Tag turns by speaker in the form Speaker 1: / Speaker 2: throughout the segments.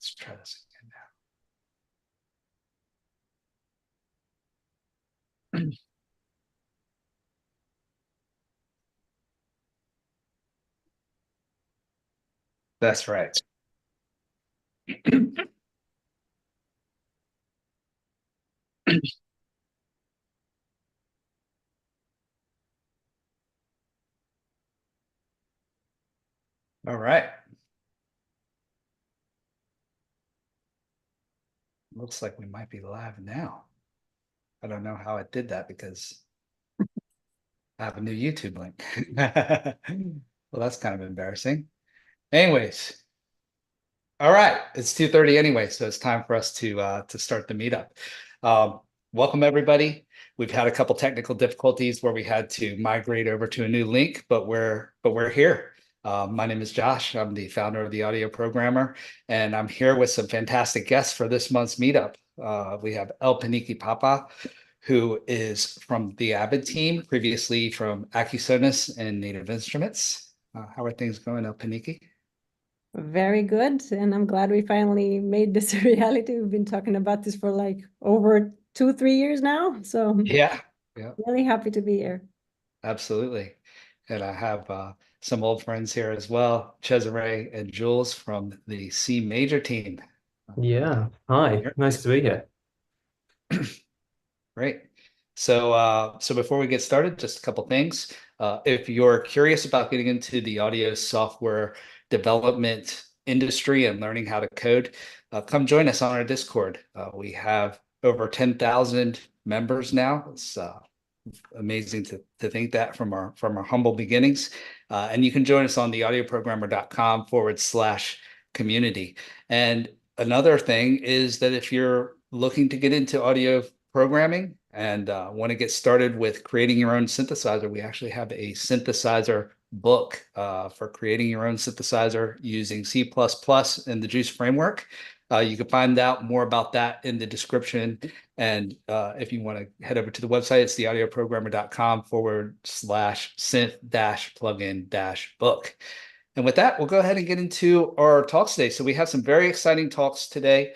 Speaker 1: Let's try this again now. That's right. All right. Looks like we might be live now. I don't know how it did that because I have a new YouTube link. Well, that's kind of embarrassing. Anyways, all right, it's 2:30 anyway, so it's time for us to start the meetup. Welcome everybody. We've had a couple technical difficulties where we had to migrate over to a new link, but we're here. My name is Josh. I'm the founder of the Audio Programmer, and I'm here with some fantastic guests for this month's meetup. We have Elpiniki Pappa, who is from the Avid team, previously from Acusonus and Native Instruments. How are things going, Elpiniki?
Speaker 2: Very good. And I'm glad we finally made this a reality. We've been talking about this for like over 2, 3 years now. So
Speaker 1: Yeah, yeah,
Speaker 2: really happy to be here.
Speaker 1: absolutely. And I have some old friends here as well, Cesare and Jules from the CMajor team.
Speaker 3: Yeah. Hi.
Speaker 1: Here.
Speaker 3: Nice to be here.
Speaker 1: Great. So before we get started, just a couple things. If you're curious about getting into the audio software development industry and learning how to code, come join us on our Discord. We have over 10,000 members now. It's amazing to think that from our humble beginnings. And you can join us on the audioprogrammer.com/community. And another thing is that if you're looking to get into audio programming and want to get started with creating your own synthesizer, we actually have a synthesizer book for creating your own synthesizer using C++ and the Juice framework. You can find out more about that in the description. And if you want to head over to the website, it's theaudioprogrammer.com/synth-plugin-book. And with that, we'll go ahead and get into our talks today. So we have some very exciting talks today.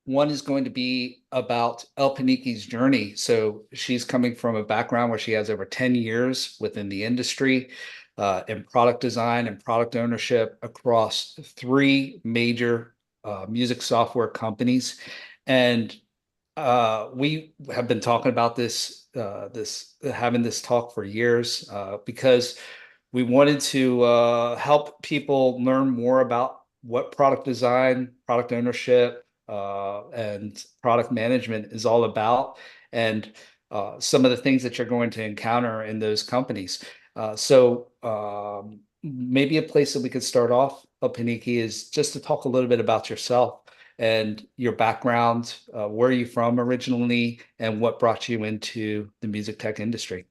Speaker 1: One is going to be about Elpiniki's journey. So she's coming from a background where she has over 10 years within the industry in product design and product ownership across 3 major music software companies. And we have been talking about having this talk for years because we wanted to help people learn more about what product design, product ownership, and product management is all about, and some of the things that you're going to encounter in those companies. So maybe a place that we could start off, Paniki, is just to talk a little bit about yourself and your background, where are you from originally, and what brought you into the music tech industry?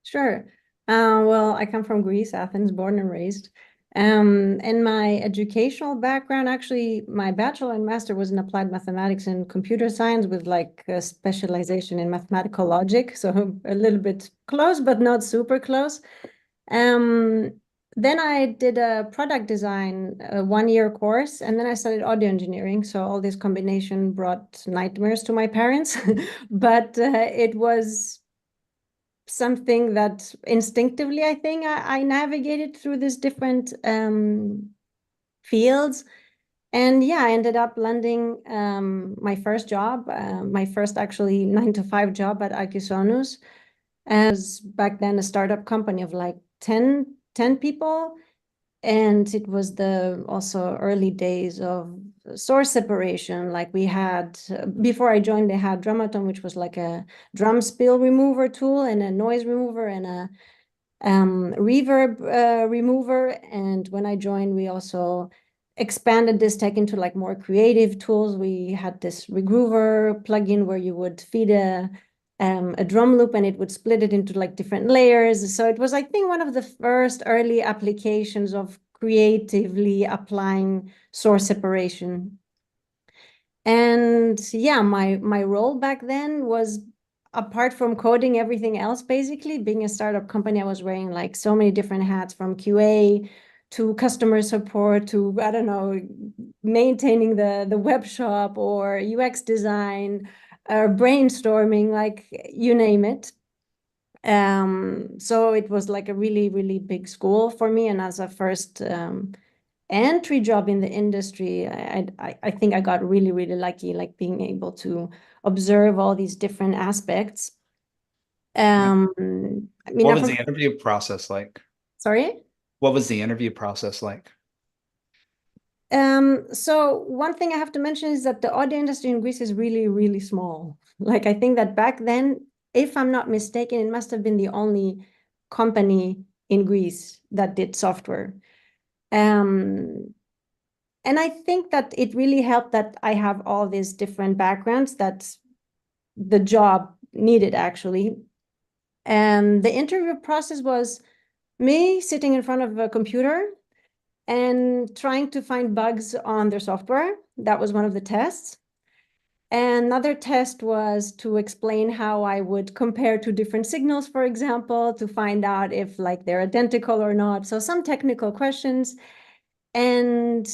Speaker 2: Sure. Well, I come from Greece, Athens, born and raised. And my educational background, actually, my bachelor and master was in applied mathematics and computer science with like a specialization in mathematical logic. So a little bit close, but not super close. Then I did a product design, a 1-year course, and then I studied audio engineering. So all this combination brought nightmares to my parents, but it was something that instinctively, I think, I navigated through these different fields. And yeah, I ended up landing my first job, my first actually 9 to 5 job at Acusonus. As back then a startup company of like 10 people. And it was the also early days of source separation. Like we had, before I joined, they had Drummaton, which was like a drum spill remover tool and a noise remover and a reverb remover. And when I joined, we also expanded this tech into like more creative tools. We had this regroover plugin where you would feed a drum loop and it would split it into like different layers. So it was, I think, one of the first early applications of creatively applying source separation. And yeah, my role back then was, apart from coding everything else, basically being a startup company, I was wearing like so many different hats, from QA to customer support, to, I don't know, maintaining the web shop or UX design or brainstorming, like you name it. So it was like a really, really big school for me. And as a first entry job in the industry, I think I got really, really lucky, like being able to observe all these different aspects. I mean,
Speaker 1: What was the interview process like?
Speaker 2: sorry?
Speaker 1: What was the interview process like?
Speaker 2: So one thing I have to mention is that the audio industry in Greece is really, really small. Like I think that back then, if I'm not mistaken, it must have been the only company in Greece that did software. And I think that it really helped that I have all these different backgrounds that the job needed actually. And the interview process was me sitting in front of a computer and trying to find bugs on their software. That was one of the tests. Another test was to explain how I would compare two different signals, for example, to find out if like they're identical or not. So some technical questions. And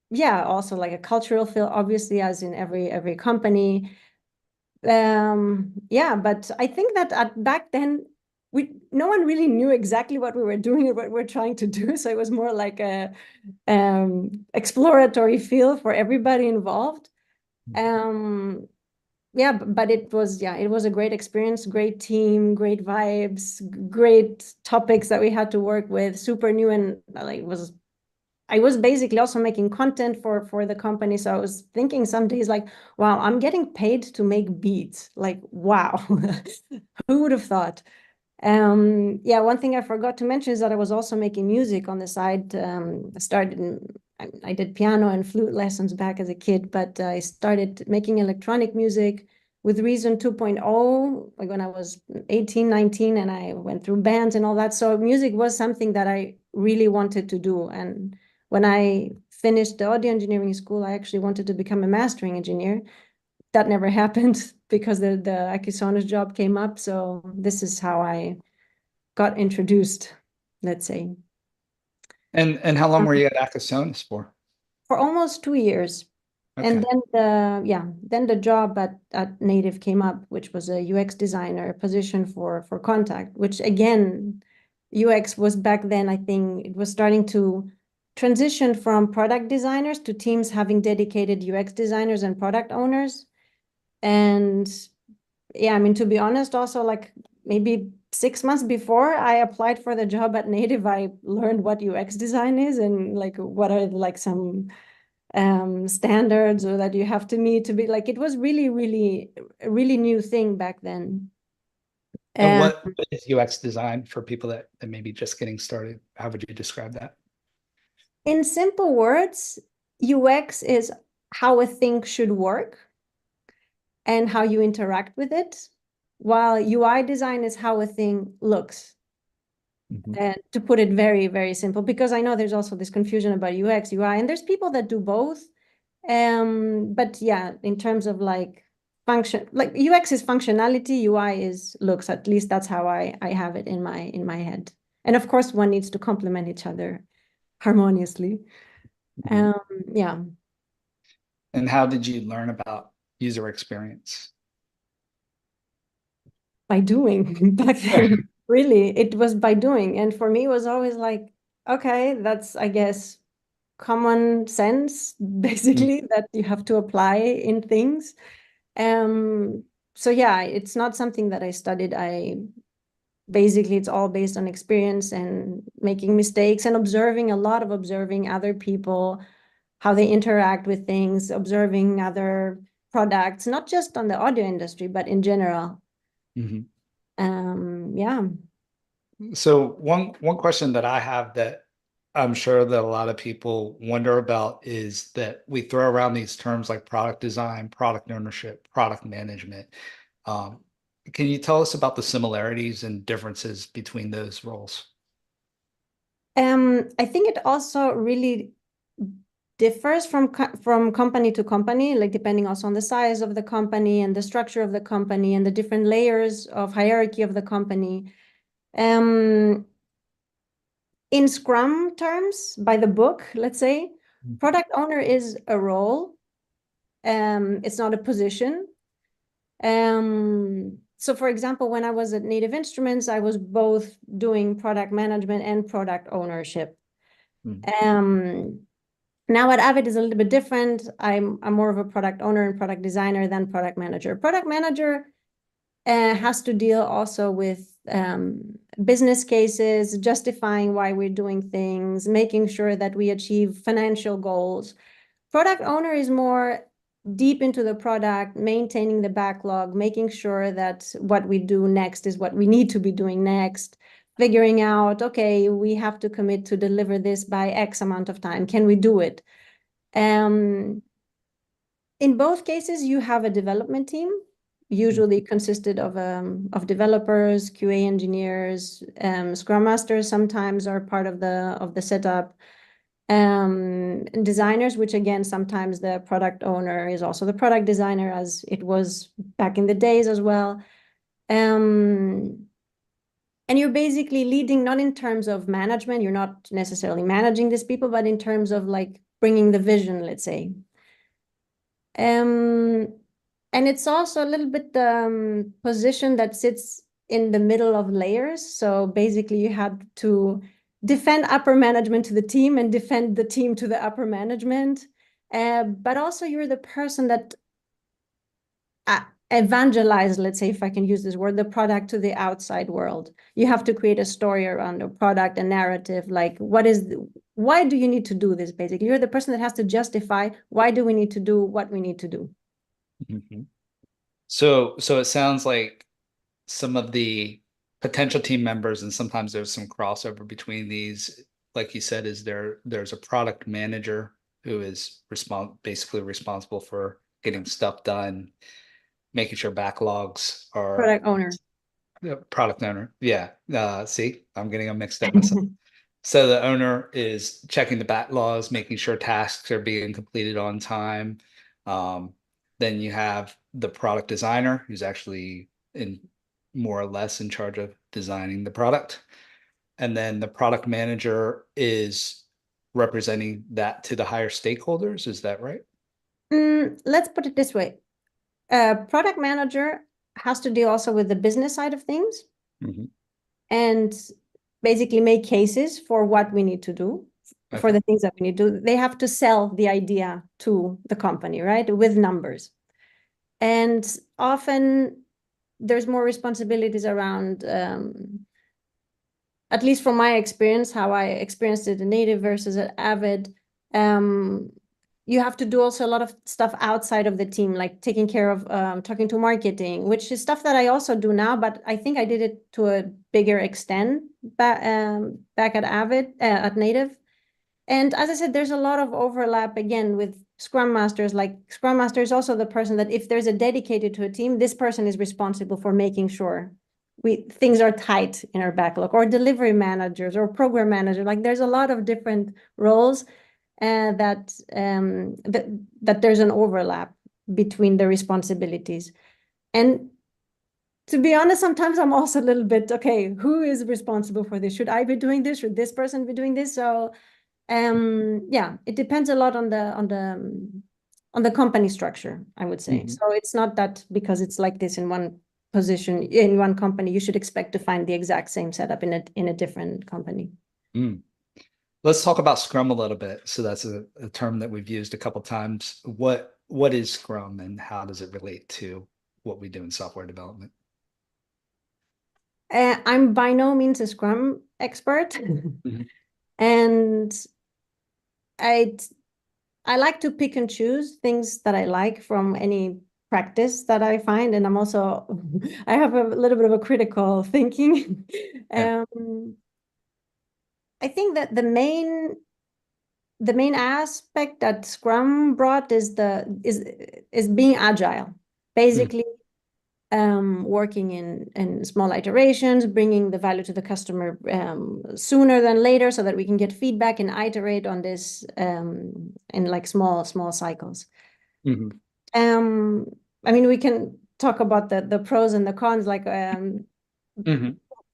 Speaker 2: yeah, also like a cultural fit, obviously, as in every company. Yeah, but I think that back then, no one really knew exactly what we were doing or what we're trying to do. So it was more like a exploratory feel for everybody involved. Yeah, but it was a great experience, great team, great vibes, great topics that we had to work with, super new, and like I was basically also making content for the company. So I was thinking some days like, wow, I'm getting paid to make beats. Like, wow, who would have thought? Yeah, one thing I forgot to mention is that I was also making music on the side. I did piano and flute lessons back as a kid, but I started making electronic music with Reason 2.0, like when I was 18, 19, and I went through bands and all that. So music was something that I really wanted to do. And when I finished the audio engineering school, I actually wanted to become a mastering engineer. That never happened because the Akisona's job came up. So this is how I got introduced, let's say.
Speaker 1: And how long were you at Akasonis for?
Speaker 2: For almost 2 years. And
Speaker 1: Okay.
Speaker 2: then the job at Native came up, which was a UX designer position for contact, which again, UX was back then, I think it was starting to transition from product designers to teams having dedicated UX designers and product owners. And yeah, I mean, to be honest, also like maybe 6 months before I applied for the job at Native, I learned what UX design is and like what are like some standards or that you have to meet to be like, it was really, really, a really new thing back then.
Speaker 1: And
Speaker 2: Um,
Speaker 1: what is UX design for people that may be just getting started? How would you describe that?
Speaker 2: in simple words, UX is how a thing should work and how you interact with it, while UI design is how a thing looks.
Speaker 1: Mhm.
Speaker 2: To put it very, very simple, because I know there's also this confusion about UX, UI, and there's people that do both. But yeah, in terms of like function, like UX is functionality, UI is looks. At least that's how I have it in my head. And of course, one needs to complement each other harmoniously.
Speaker 1: Mhm.
Speaker 2: Um, yeah,
Speaker 1: And how did you learn about user experience?
Speaker 2: by doing back then. Really, it was by doing. And for me, it was always like, okay, that's, I guess, common sense, basically, that you have to apply in things. Um, so yeah, it's not something that I studied. Basically it's all based on experience and making mistakes and observing other people, how they interact with things, observing other products, not just on the audio industry, but in general.
Speaker 1: Mhm.
Speaker 2: Yeah.
Speaker 1: So one question that I have that I'm sure that a lot of people wonder about is that we throw around these terms like product design, product ownership, product management. Um, can you tell us about the similarities and differences between those roles?
Speaker 2: I think it also really differs from company to company, like depending also on the size of the company and the structure of the company and the different layers of hierarchy of the company. Um, in Scrum terms, by the book, let's say, product owner is a role. It's not a position. So for example, when I was at Native Instruments, I was both doing product management and product ownership. Now at Avid is a little bit different. I'm more of a product owner and product designer than product manager. Product manager has to deal also with business cases, justifying why we're doing things, making sure that we achieve financial goals. Product owner is more deep into the product, maintaining the backlog, making sure that what we do next is what we need to be doing next, figuring out, okay, we have to commit to deliver this by X amount of time. Can we do it? In both cases, you have a development team, usually consisted of developers, QA engineers, Scrum Masters sometimes are part of the setup. Designers, which again, sometimes the product owner is also the product designer, as it was back in the days as well. And you're basically leading, not in terms of management, you're not necessarily managing these people, but in terms of like bringing the vision, let's say. And it's also a little bit the position that sits in the middle of layers. So basically you have to defend upper management to the team and defend the team to the upper management. But also you're the person that evangelize, let's say, if I can use this word, the product to the outside world. You have to create a story around a product, a narrative, like why do you need to do this, basically? You're the person that has to justify why do we need to do what we need to do.
Speaker 1: So it sounds like some of the potential team members, and sometimes there's some crossover between these, like you said, there's a product manager who is basically responsible for getting stuff done, making sure backlogs are
Speaker 2: Product owner.
Speaker 1: Product owner. Yeah. See, I'm getting them mixed up myself. So the owner is checking the backlogs, making sure tasks are being completed on time. Then you have the product designer who's actually more or less in charge of designing the product. And then the product manager is representing that to the higher stakeholders. Is that right?
Speaker 2: Let's put it this way. Product manager has to deal also with the business side of things and basically make cases for what we need to do, for the things that we need to do. They have to sell the idea to the company, right? With numbers. And often there's more responsibilities around, at least from my experience, how I experienced it in Native versus at Avid, you have to do also a lot of stuff outside of the team, like taking care of talking to marketing, which is stuff that I also do now, but I think I did it to a bigger extent back at Avid, at Native. And as I said, there's a lot of overlap again with Scrum Masters. Like Scrum Master is also the person that if there's a dedicated to a team, this person is responsible for making sure things are tight in our backlog, or delivery managers or program manager. Like there's a lot of different roles that there's an overlap between the responsibilities. And to be honest, sometimes I'm also a little bit, okay, who is responsible for this? Should I be doing this? Should this person be doing this? So yeah, it depends a lot on the company structure, I would say. So it's not that because it's like this in one position, in one company, you should expect to find the exact same setup in a different company.
Speaker 1: Let's talk about Scrum a little bit. So that's a term that we've used a couple of times. What is Scrum and how does it relate to what we do in software development?
Speaker 2: I'm by no means a Scrum expert. And I like to pick and choose things that I like from any practice that I find. And I'm also, I have a little bit of a critical thinking. I think that the main aspect that Scrum brought is being agile. Basically, working in small iterations, bringing the value to the customer sooner than later, so that we can get feedback and iterate on this in like small cycles. I mean, we can talk about the pros and the cons, like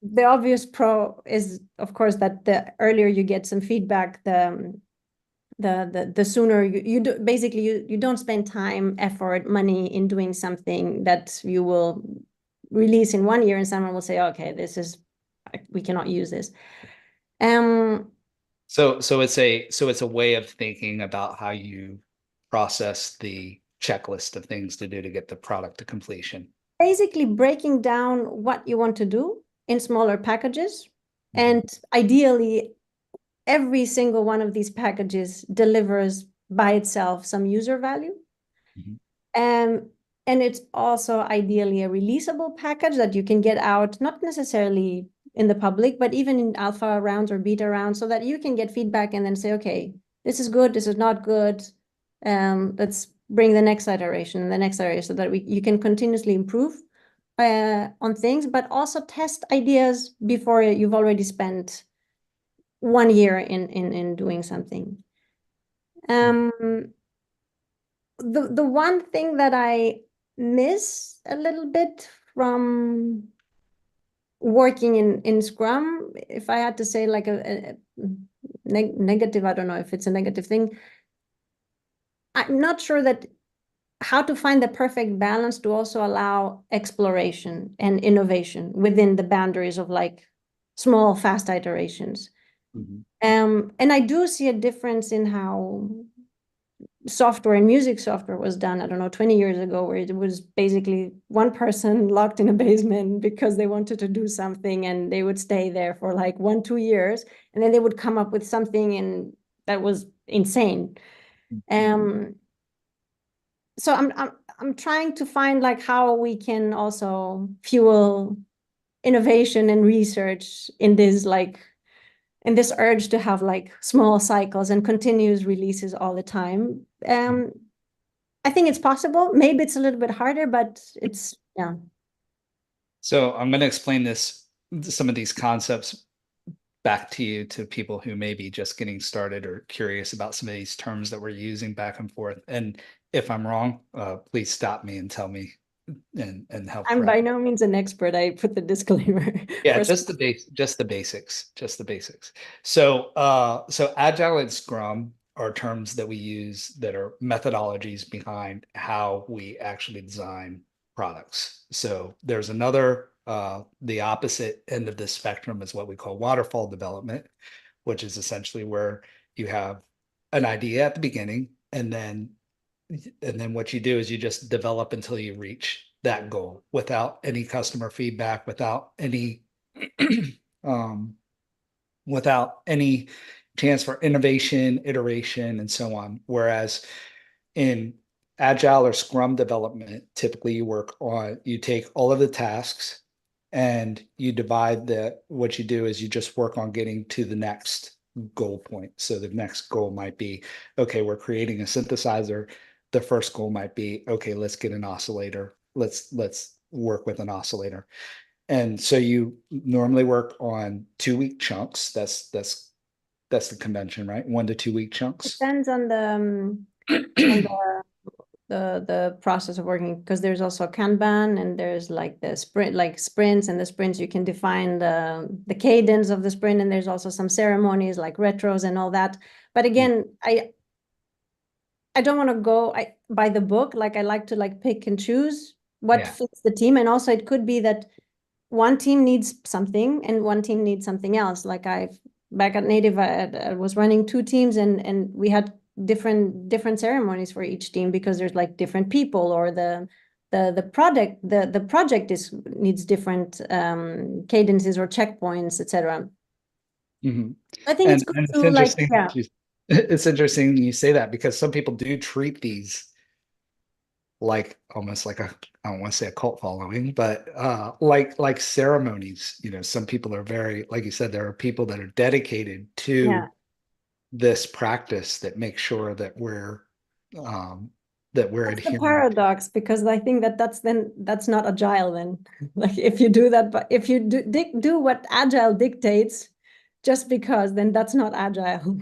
Speaker 2: the obvious pro is, of course, that the earlier you get some feedback, the sooner you do, basically you don't spend time, effort, money in doing something that you will release in 1 year and someone will say, okay, we cannot use this.
Speaker 1: So it's a way of thinking about how you process the checklist of things to do to get the product to completion.
Speaker 2: Basically breaking down what you want to do in smaller packages.
Speaker 1: Mhm.
Speaker 2: And ideally, every single one of these packages delivers by itself some user value.
Speaker 1: Mhm.
Speaker 2: And it's also ideally a releasable package that you can get out, not necessarily in the public, but even in alpha rounds or beta rounds, so that you can get feedback and then say, okay, this is good, this is not good. Let's bring the next iteration and the next iteration so that you can continuously improve on things, but also test ideas before you've already spent 1 year in doing something. The one thing that I miss a little bit from working in Scrum, if I had to say like a negative, I don't know if it's a negative thing. I'm not sure that how to find the perfect balance to also allow exploration and innovation within the boundaries of like small, fast iterations.
Speaker 1: Mhm.
Speaker 2: And I do see a difference in how software and music software was done, I don't know, 20 years ago, where it was basically one person locked in a basement because they wanted to do something and they would stay there for like 1-2 years and then they would come up with something and that was insane. So I'm trying to find like how we can also fuel innovation and research in this urge to have like small cycles and continuous releases all the time. I think it's possible. Maybe it's a little bit harder, but it's, yeah.
Speaker 1: So I'm going to explain some of these concepts back to you, to people who may be just getting started or curious about some of these terms that we're using back and forth. And if I'm wrong, please stop me and tell me and help
Speaker 2: I'm by
Speaker 1: correct.
Speaker 2: no means an expert. I put the disclaimer.
Speaker 1: Yeah,
Speaker 2: for
Speaker 1: just the basics, just the basics. So Agile and Scrum are terms that we use that are methodologies behind how we actually design products. So there's the opposite end of the spectrum is what we call waterfall development, which is essentially where you have an idea at the beginning and then what you do is you just develop until you reach that goal without any customer feedback, um, without any chance for innovation, iteration, and so on. Whereas in agile or scrum development, typically you take all of the tasks and you what you do is you just work on getting to the next goal point. So the next goal might be, okay, we're creating a synthesizer. The first goal might be, okay, let's get an oscillator. Let's work with an oscillator. And so you normally work on 2 week chunks. That's the convention, right? 1 to 2 week chunks.
Speaker 2: Depends on the process of working, because there's also Kanban and there's like the sprint, like sprints, and the sprints you can define the cadence of the sprint, and there's also some ceremonies like retros and all that. But again, I don't want to go by the book. Like I like to like pick and choose what
Speaker 1: Yeah.
Speaker 2: fits the team, and also it could be that one team needs something and one team needs something else. Like back at Native, I was running 2 teams and we had different ceremonies for each team because there's like different people, or the project needs different cadences or checkpoints, etc.
Speaker 1: Mhm.
Speaker 2: I think it's
Speaker 1: And
Speaker 2: good
Speaker 1: it's
Speaker 2: to like,
Speaker 1: interesting
Speaker 2: yeah,
Speaker 1: it's interesting you say that because some people do treat these like almost like I don't want to say a cult following, but like ceremonies. Some people are very, like you said, there are people that are dedicated
Speaker 2: yeah.
Speaker 1: to this practice that make sure um that we're
Speaker 2: That's the
Speaker 1: adhering.
Speaker 2: paradox, because I think that's not agile then. Like if you do that, but if you do what agile dictates just because, then that's not agile.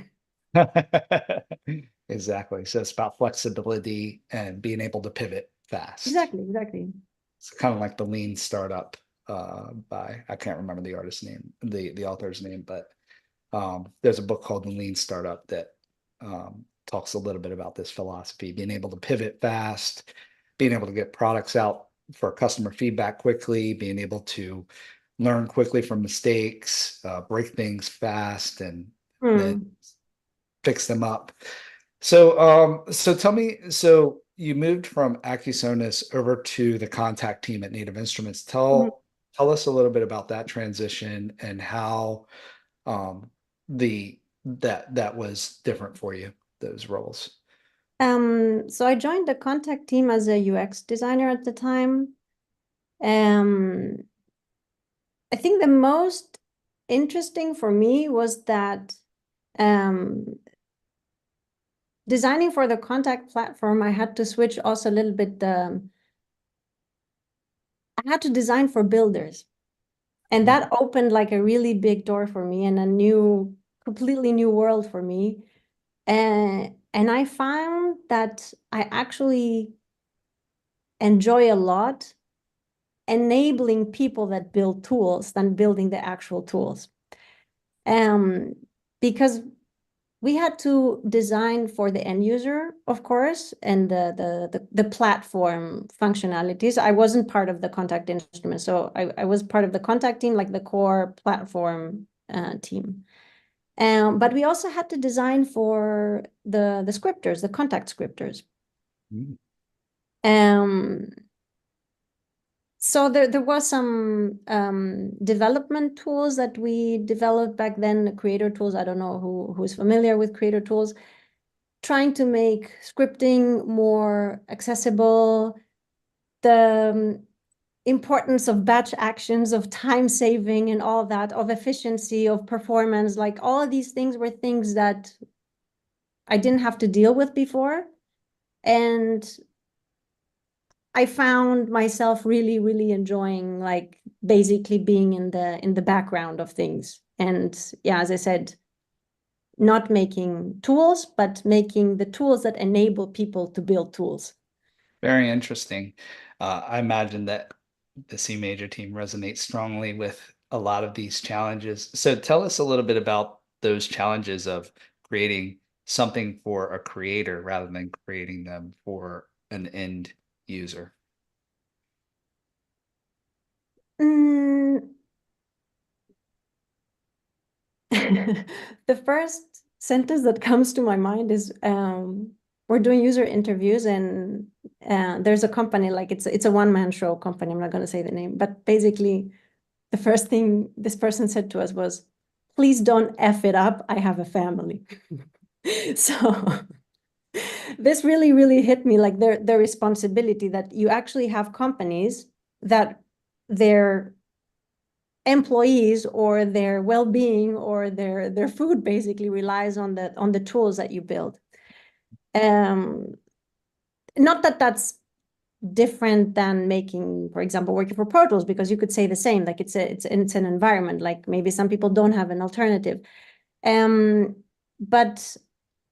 Speaker 1: Exactly. So it's about flexibility and being able to pivot fast.
Speaker 2: Exactly, exactly.
Speaker 1: It's kind of like the lean startup by, I can't remember the artist's name, the author's name, but there's a book called The Lean Startup that talks a little bit about this philosophy, being able to pivot fast, being able to get products out for customer feedback quickly, being able to learn quickly from mistakes, break things fast, and then fix them up. So tell me, so you moved from Acusonus over to the contact team at Native Instruments. Tell us a little bit about that transition and how that was different for you, those roles.
Speaker 2: So I joined the contact team as a UX designer at the time. I think the most interesting for me was that designing for the contact platform, I had to switch also a little bit. I had to design for builders. And that opened like a really big door for me and a completely new world for me. And I found that I actually enjoy a lot enabling people that build tools than building the actual tools. Because we had to design for the end user, of course, and the platform functionalities. I wasn't part of the contact instrument, so I was part of the contact team, like the core platform team. But we also had to design for the scripters, the contact scripters. So there was some development tools that we developed back then, creator tools. I don't know who's familiar with creator tools, trying to make scripting more accessible, the importance of batch actions, of time saving and all that, of efficiency, of performance, like all of these things were things that I didn't have to deal with before. And I found myself really, really enjoying like basically being in the background of things. And yeah, as I said, not making tools, but making the tools that enable people to build tools.
Speaker 1: Very interesting. I imagine that the CMajor team resonates strongly with a lot of these challenges. So tell us a little bit about those challenges of creating something for a creator rather than creating them for an end user.
Speaker 2: The first sentence that comes to my mind is we're doing user interviews, and there's a company, like it's a one-man show company. I'm not going to say the name, but basically the first thing this person said to us was, "Please don't F it up. I have a family." So this really, really hit me, like the responsibility that you actually have companies that their employees or their well-being or their food basically relies on the tools that you build. Not that that's different than making, for example, working for Pro Tools, because you could say the same, like it's an environment, like maybe some people don't have an alternative. But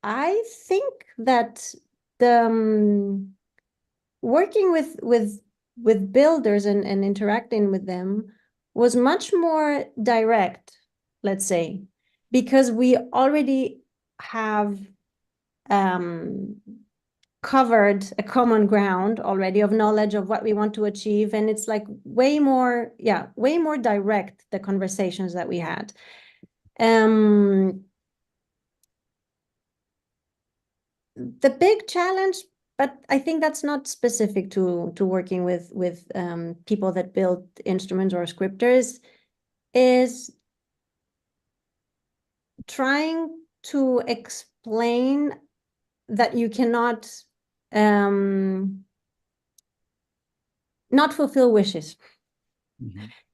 Speaker 2: I think that the working with builders and interacting with them was much more direct, let's say, because we already have covered a common ground already of knowledge of what we want to achieve. And it's like way more direct, the conversations that we had. The big challenge, but I think that's not specific to working with people that build instruments or scripters, is trying to explain that you cannot not fulfill wishes.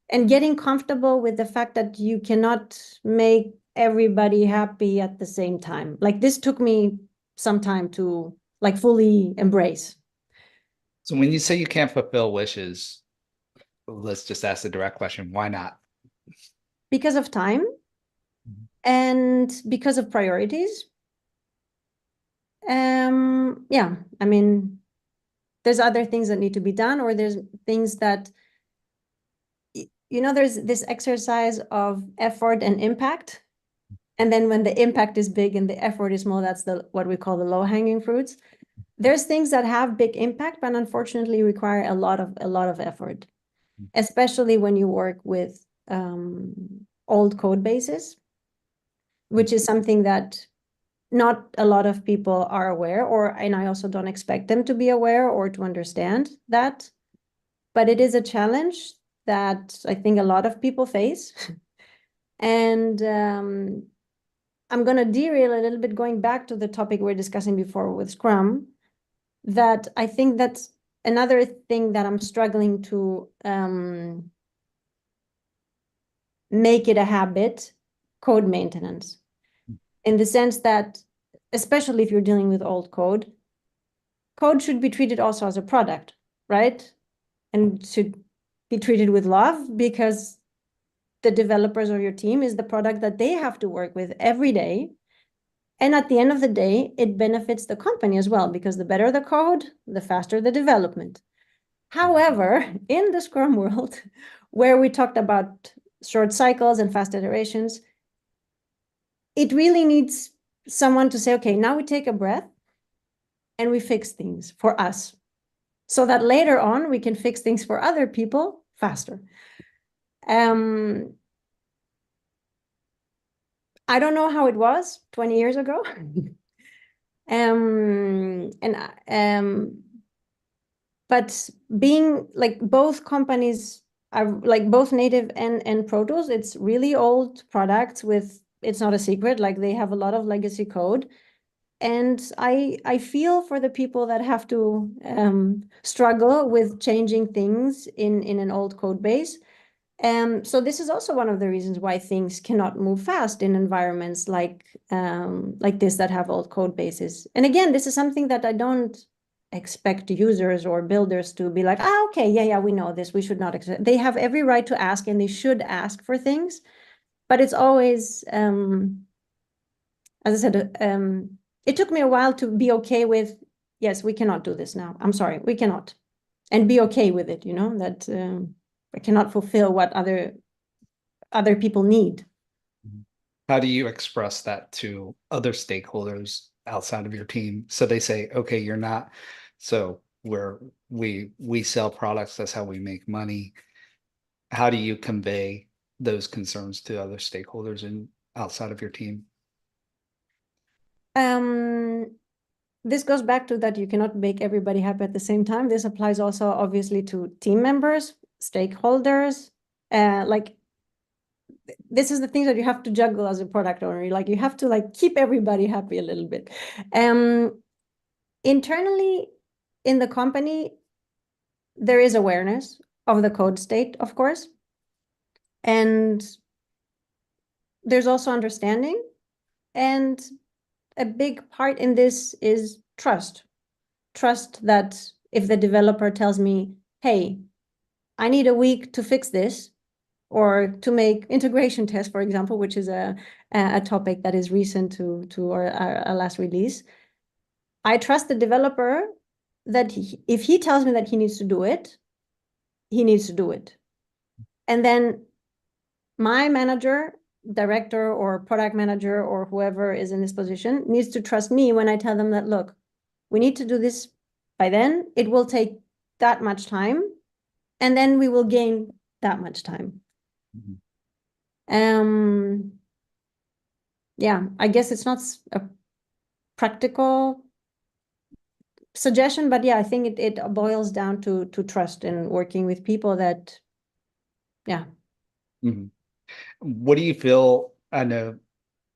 Speaker 2: And getting comfortable with the fact that you cannot make everybody happy at the same time. Like this took me some time to like fully embrace.
Speaker 1: So when you say you can't fulfill wishes, let's just ask the direct question, why not?
Speaker 2: Because of time and because of priorities. Yeah, I mean, there's other things that need to be done, or there's things that there's this exercise of effort and impact. And then when the impact is big and the effort is small, that's what we call the low-hanging fruits. There's things that have big impact, but unfortunately require a lot of effort, especially when you work with old code bases, which is something that not a lot of people are aware, and I also don't expect them to be aware or to understand that. But it is a challenge that I think a lot of people face. And I'm going to derail a little bit, going back to the topic we were discussing before with Scrum, that I think that's another thing that I'm struggling to make it a habit, code maintenance, in the sense that, especially if you're dealing with old code, code should be treated also as a product, right? And should be treated with love, because the developers or your team is the product that they have to work with every day. And at the end of the day, it benefits the company as well, because the better the code, the faster the development. However, in the Scrum world, where we talked about short cycles and fast iterations, it really needs someone to say, okay, now we take a breath and we fix things for us, so that later on we can fix things for other people faster. I don't know how it was 20 years ago. But being like, both companies are like, both native and Pro Tools, it's really old products it's not a secret, like they have a lot of legacy code. And I feel for the people that have to struggle with changing things in an old code base. So this is also one of the reasons why things cannot move fast in environments like this that have old code bases. And again, this is something that I don't expect users or builders to be like, okay, yeah, we know this, we should not accept. They have every right to ask, and they should ask for things. But it's always, as I said, it took me a while to be okay with, yes, we cannot do this now. I'm sorry, we cannot. And be okay with it, that I cannot fulfill what other people need.
Speaker 1: How do you express that to other stakeholders outside of your team? So they say, okay, you're not, so we sell products, that's how we make money. How do you convey those concerns to other stakeholders and outside of your team?
Speaker 2: This goes back to that you cannot make everybody happy at the same time. This applies also obviously to team members, stakeholders. Like, this is the things that you have to juggle as a product owner. Like, you have to like keep everybody happy a little bit. Internally in the company, there is awareness of the code state, of course. And there's also understanding. And a big part in this is trust. Trust that if the developer tells me, hey, I need a week to fix this, or to make integration tests, for example, which is a topic that is recent to our last release. I trust the developer that if he tells me that he needs to do it, he needs to do it. And then my manager, director, or product manager, or whoever is in this position needs to trust me when I tell them that, look, we need to do this by then. It will take that much time, and then we will gain that much time. Yeah, I guess it's not a practical suggestion, but yeah, I think it boils down to trust and working with people that, yeah.
Speaker 1: What do you feel? I know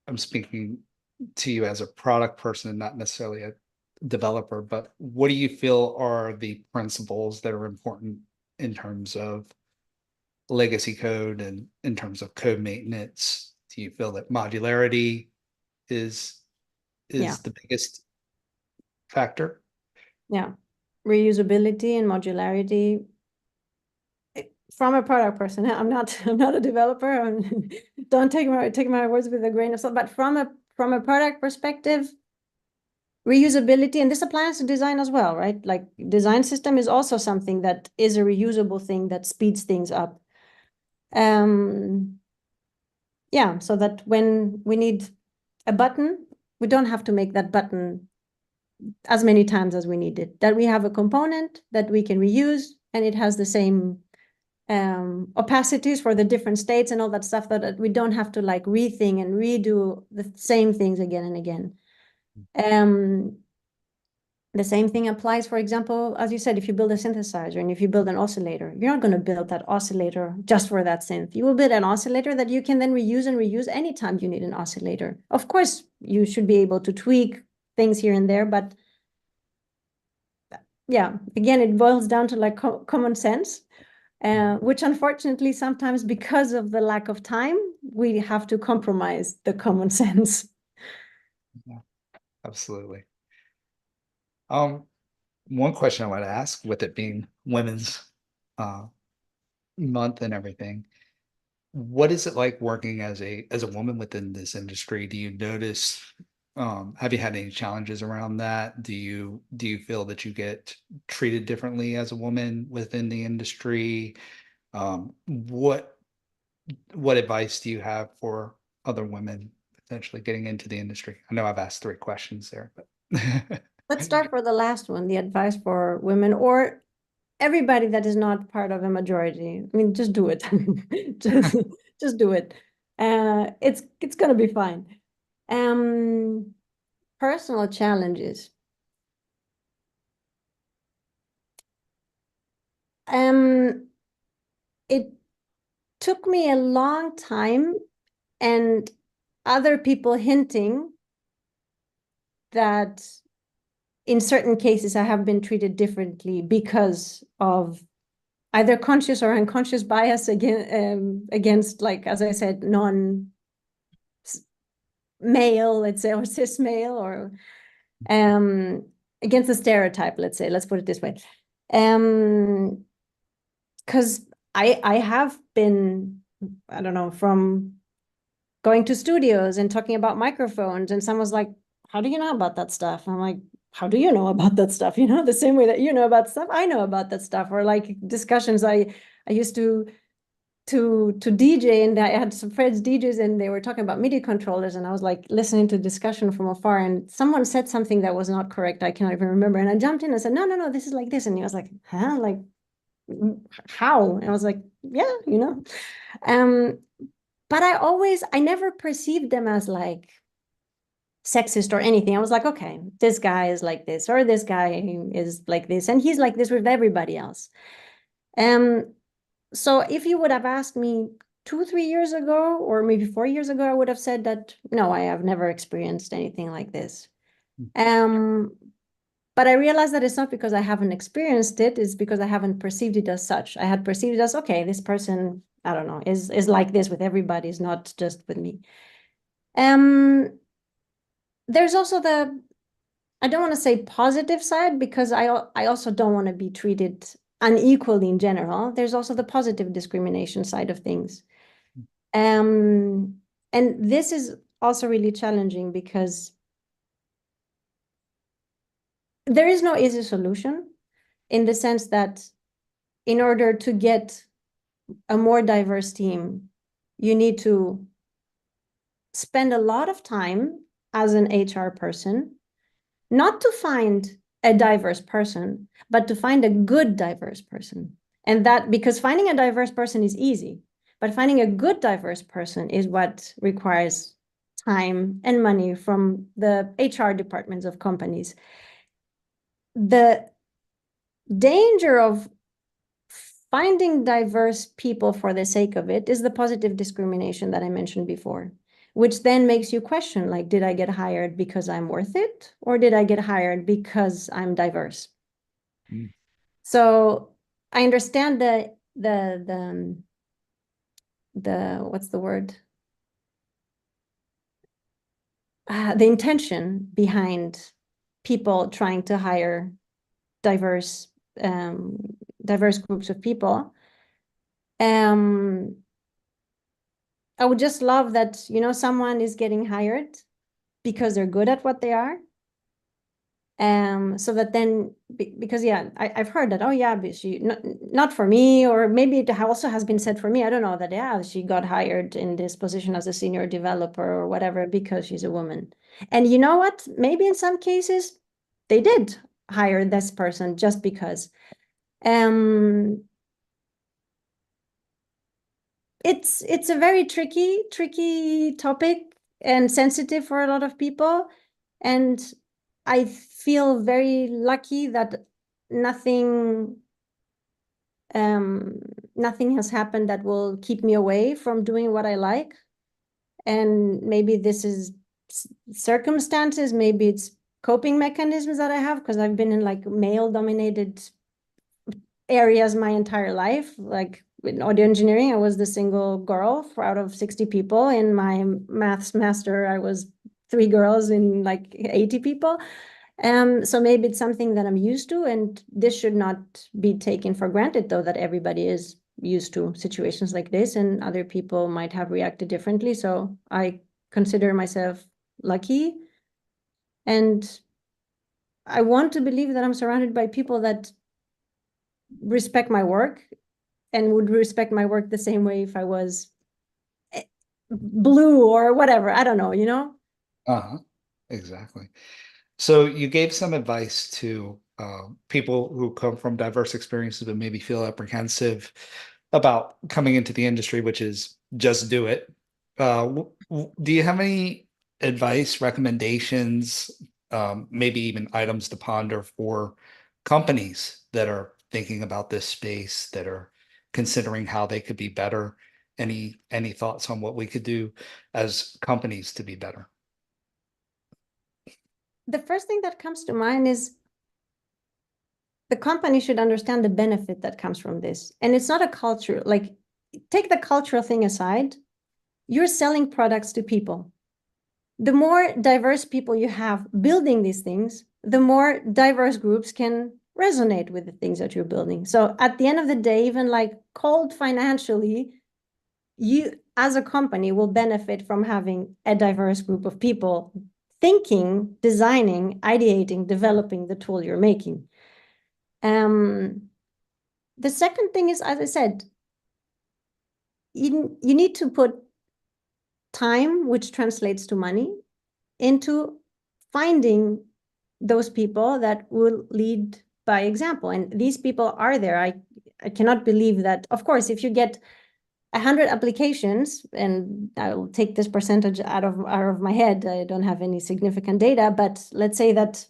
Speaker 1: I'm speaking to you as a product person, not necessarily a developer, but what do you feel are the principles that are important in terms of legacy code and in terms of code maintenance? Do you feel that modularity is the biggest factor?
Speaker 2: Yeah, reusability and modularity. From a product person, I'm not a developer. Don't take my words with a grain of salt. But from a product perspective, reusability, and this applies to design as well, right? Like, design system is also something that is a reusable thing that speeds things up. Yeah, so that when we need a button, we don't have to make that button as many times as we need it. That we have a component that we can reuse, and it has the same opacities for the different states and all that stuff, that we don't have to like rethink and redo the same things again and again. The same thing applies, for example, as you said, if you build a synthesizer and if you build an oscillator, you're not going to build that oscillator just for that synth. You will build an oscillator that you can then reuse and reuse anytime you need an oscillator. Of course, you should be able to tweak things here and there, but yeah, again, it boils down to like common sense, which unfortunately sometimes, because of the lack of time, we have to compromise the common sense.
Speaker 1: Yeah, absolutely. One question I want to ask, with it being Women's Month and everything, what is it like working as a woman within this industry? Do you notice, have you had any challenges around that? Do you feel that you get treated differently as a woman within the industry? What advice do you have for other women potentially getting into the industry? I know I've asked 3 questions there, but
Speaker 2: Let's start for the last one, the advice for women or everybody that is not part of a majority. I mean, just do it. just, just do it. It's gonna be fine. Personal challenges. It took me a long time and other people hinting that in certain cases I have been treated differently because of either conscious or unconscious bias against, like, as I said, non-male, let's say, or cis male, or against the stereotype, let's say, let's put it this way. Because I have been, I don't know, from going to studios and talking about microphones, and someone's like, how do you know about that stuff? I'm like, how do you know about that stuff? You know, the same way that you know about stuff, I know about that stuff. Or like discussions, I used to DJ, and I had some friends DJs, and they were talking about MIDI controllers, and I was like listening to discussion from afar, and someone said something that was not correct. I cannot even remember, and I jumped in and said, no, this is like this, and he was like, huh, like how? And I was like, yeah, you know. But I never perceived them as like sexist or anything. I was like, okay, this guy is like this, or this guy is like this, and he's like this with everybody else. So if you would have asked me 2, 3 years ago, or maybe 4 years ago, I would have said that, no, I have never experienced anything like this. But I realized that it's not because I haven't experienced it, it's because I haven't perceived it as such. I had perceived it as, okay, this person, I don't know, is like this with everybody, is not just with me. There's also I don't want to say positive side, because I also don't want to be treated unequally in general. There's also the positive discrimination side of things. And this is also really challenging, because there is no easy solution, in the sense that in order to get a more diverse team, you need to spend a lot of time as an HR person, not to find a diverse person, but to find a good diverse person. And that, because finding a diverse person is easy, but finding a good diverse person is what requires time and money from the HR departments of companies. The danger of finding diverse people for the sake of it is the positive discrimination that I mentioned before, which then makes you question, like, did I get hired because I'm worth it, or did I get hired because I'm diverse?
Speaker 1: Mm.
Speaker 2: So I understand the what's the word? The intention behind people trying to hire diverse diverse groups of people. I would just love that, you know, someone is getting hired because they're good at what they are, So that then, because yeah, I've heard that, oh yeah, but she, not for me, or maybe it also has been said for me, I don't know, that yeah, she got hired in this position as a senior developer or whatever because she's a woman. And you know what? Maybe in some cases they did hire this person just because. It's a very tricky topic and sensitive for a lot of people. And I feel very lucky that nothing nothing has happened that will keep me away from doing what I like. And maybe this is circumstances, maybe it's coping mechanisms that I have, because I've been in like male dominated areas my entire life. Like in audio engineering, I was the single girl out of 60 people. In my maths master, I was 3 girls in like 80 people. So maybe it's something that I'm used to, and this should not be taken for granted, though, that everybody is used to situations like this, and other people might have reacted differently. So I consider myself lucky, and I want to believe that I'm surrounded by people that respect my work and would respect my work the same way if I was blue or whatever. I don't know, you know?
Speaker 1: Uh-huh. Exactly. So you gave some advice to people who come from diverse experiences but maybe feel apprehensive about coming into the industry, which is just do it. Do you have any advice, recommendations, maybe even items to ponder for companies that are thinking about this space, that are considering how they could be better? Any thoughts on what we could do as companies to be better?
Speaker 2: The first thing that comes to mind is the company should understand the benefit that comes from this. And it's not a culture, like, take the cultural thing aside, you're selling products to people. The more diverse people you have building these things, the more diverse groups can resonate with the things that you're building. So at the end of the day, even like cold financially, you as a company will benefit from having a diverse group of people thinking, designing, ideating, developing the tool you're making. The second thing is, as I said, you need to put time, which translates to money, into finding those people that will lead by example. And these people are there. I cannot believe that, of course, if you get 100 applications, and I will take this percentage out of my head, I don't have any significant data, but let's say that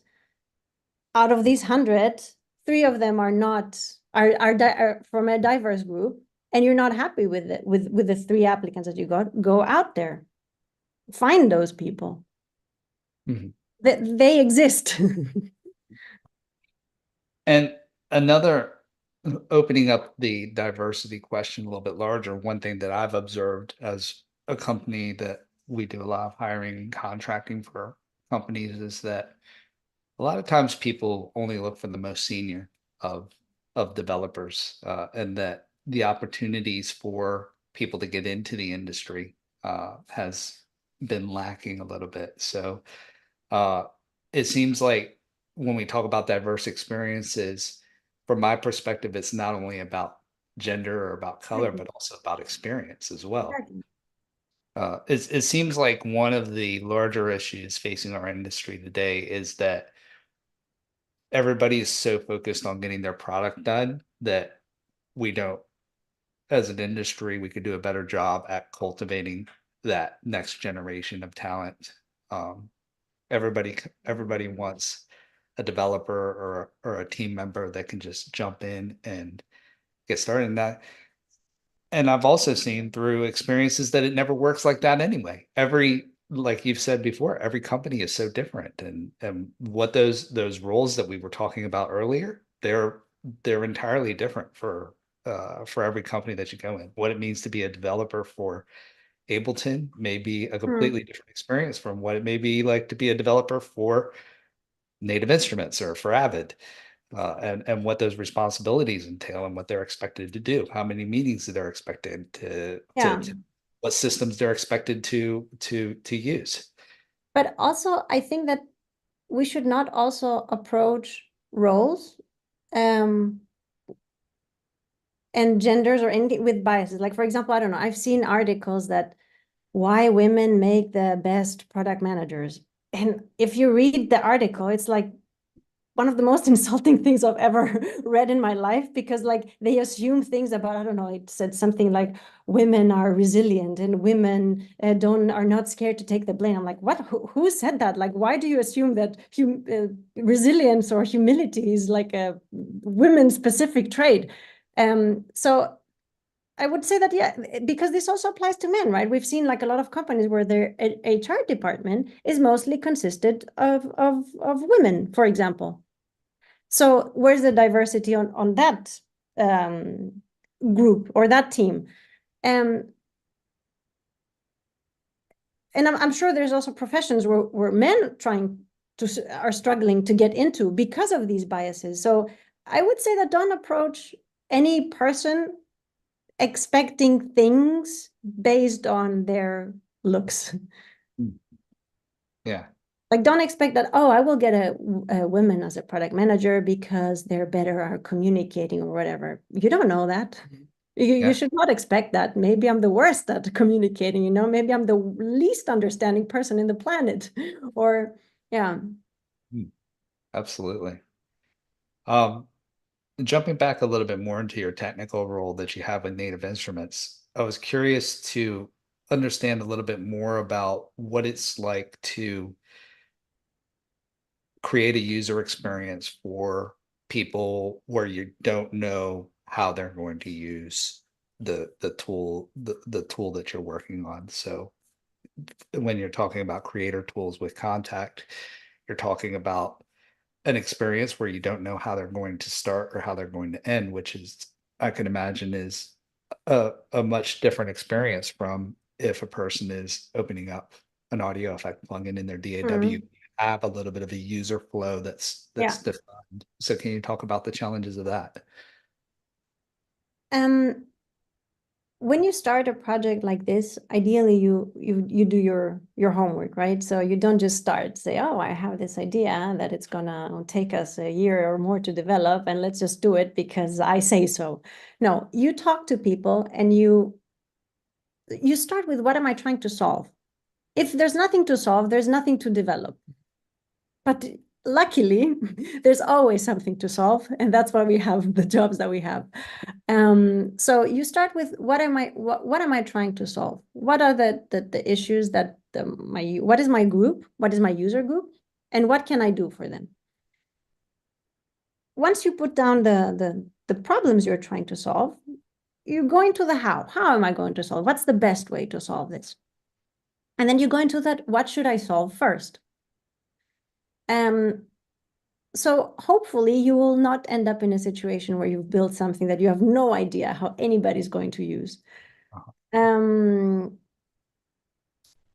Speaker 2: out of these 100, 3 of them are not are from a diverse group, and you're not happy with it with the 3 applicants that you got, go out there, find those people.
Speaker 1: Mhm.
Speaker 2: They exist.
Speaker 1: And another opening up the diversity question a little bit larger, one thing that I've observed as a company that we do a lot of hiring and contracting for companies is that a lot of times people only look for the most senior of developers, and that the opportunities for people to get into the industry has been lacking a little bit. So uh, it seems like when we talk about diverse experiences, from my perspective, it's not only about gender or about color, but also about experience as well.
Speaker 2: Exactly.
Speaker 1: It seems like one of the larger issues facing our industry today is that everybody is so focused on getting their product done that we don't, as an industry, we could do a better job at cultivating that next generation of talent. Um, everybody wants a developer or a team member that can just jump in and get started in that. And I've also seen through experiences that it never works like that anyway. Like you've said before, every company is so different, and what those roles that we were talking about earlier, they're entirely different for every company that you go in. What it means to be a developer for Ableton may be a
Speaker 2: Mm.
Speaker 1: completely different experience from what it may be like to be a developer for Native Instruments or for Avid, and what those responsibilities entail and what they're expected to do, how many meetings they're expected
Speaker 2: Yeah.
Speaker 1: to what systems they're expected to use.
Speaker 2: But also, I think that we should not also approach roles and genders or anything with biases. Like, for example, I don't know, I've seen articles that why women make the best product managers. And if you read the article, it's like one of the most insulting things I've ever read in my life, because like they assume things about, I don't know, it said something like women are resilient and women are not scared to take the blame. I'm like, what? Who said that? Like, why do you assume that resilience or humility is like a women specific trait? So I would say that, yeah, because this also applies to men, right? We've seen like a lot of companies where their HR department is mostly consisted of women, for example. So where's the diversity on that group or that team? And I'm sure there's also professions where men are struggling to get into because of these biases. So I would say that don't approach any person expecting things based on their looks.
Speaker 1: Yeah.
Speaker 2: Like, don't expect that, oh, I will get a woman as a product manager because they're better at communicating or whatever. You don't know that. You should not expect that. Maybe I'm the worst at communicating, you know, maybe I'm the least understanding person in the planet. Or, yeah.
Speaker 1: Absolutely. Jumping back a little bit more into your technical role that you have with Native Instruments, I was curious to understand a little bit more about what it's like to create a user experience for people where you don't know how they're going to use the tool the tool that you're working on. So when you're talking about creator tools with contact, you're talking about an experience where you don't know how they're going to start or how they're going to end, which is, I can imagine, is a much different experience from if a person is opening up an audio effect plugin in their DAW. Have a little bit of a user flow that's
Speaker 2: Yeah.
Speaker 1: defined. So can you talk about the challenges of that?
Speaker 2: When you start a project like this, ideally you do your homework, right? So you don't just start, say, oh, I have this idea that it's gonna take us a year or more to develop, and let's just do it because I say so. No, you talk to people and you start with, what am I trying to solve? If there's nothing to solve, there's nothing to develop. But luckily, there's always something to solve, and that's why we have the jobs that we have. So you start with, what am I trying to solve? What are the issues that what is my group? What is my user group? And what can I do for them? Once you put down the problems you're trying to solve, you go into the how. How am I going to solve? What's the best way to solve this? And then you go into that, what should I solve first? So hopefully you will not end up in a situation where you've built something that you have no idea how anybody's going to use. Then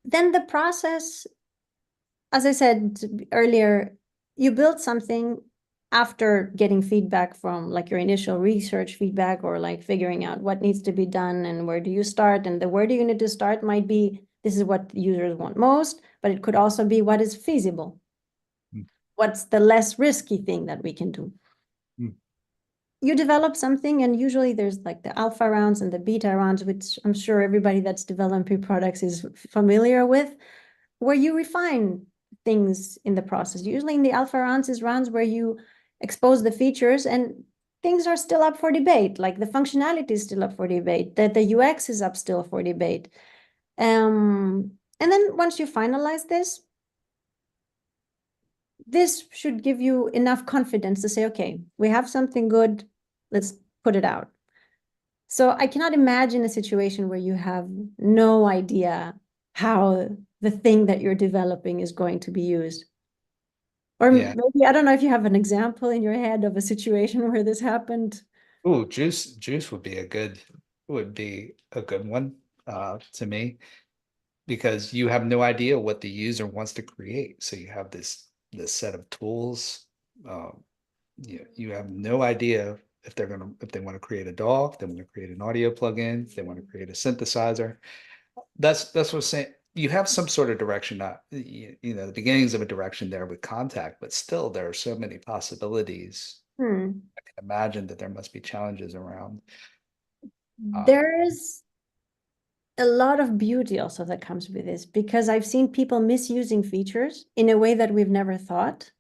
Speaker 2: the process, as I said earlier, you build something after getting feedback from like your initial research feedback, or like figuring out what needs to be done and where do you start. And the where do you need to start might be, this is what users want most, but it could also be what is feasible. What's the less risky thing that we can do? You develop something, and usually there's like the alpha rounds and the beta rounds, which I'm sure everybody that's developing products is familiar with, where you refine things in the process. Usually in the alpha rounds is rounds where you expose the features and things are still up for debate. Like the functionality is still up for debate, that the UX is up still for debate. And then once you finalize this should give you enough confidence to say, okay, we have something good, let's put it out. So I cannot imagine a situation where you have no idea how the thing that you're developing is going to be used. Or maybe, I don't know if you have an example in your head of a situation where this happened.
Speaker 1: Oh, juice would be a good one to me, because you have no idea what the user wants to create. So you have this set of tools. You have no idea if they want to create a DAW, if they want to create an audio plugin, if they want to create a synthesizer. That's what I'm saying. you have some sort of direction, not the beginnings of a direction there with contact, but still there are so many possibilities.
Speaker 2: Hmm.
Speaker 1: I can imagine that there must be challenges around.
Speaker 2: There's a lot of beauty also that comes with this, because I've seen people misusing features in a way that we've never thought.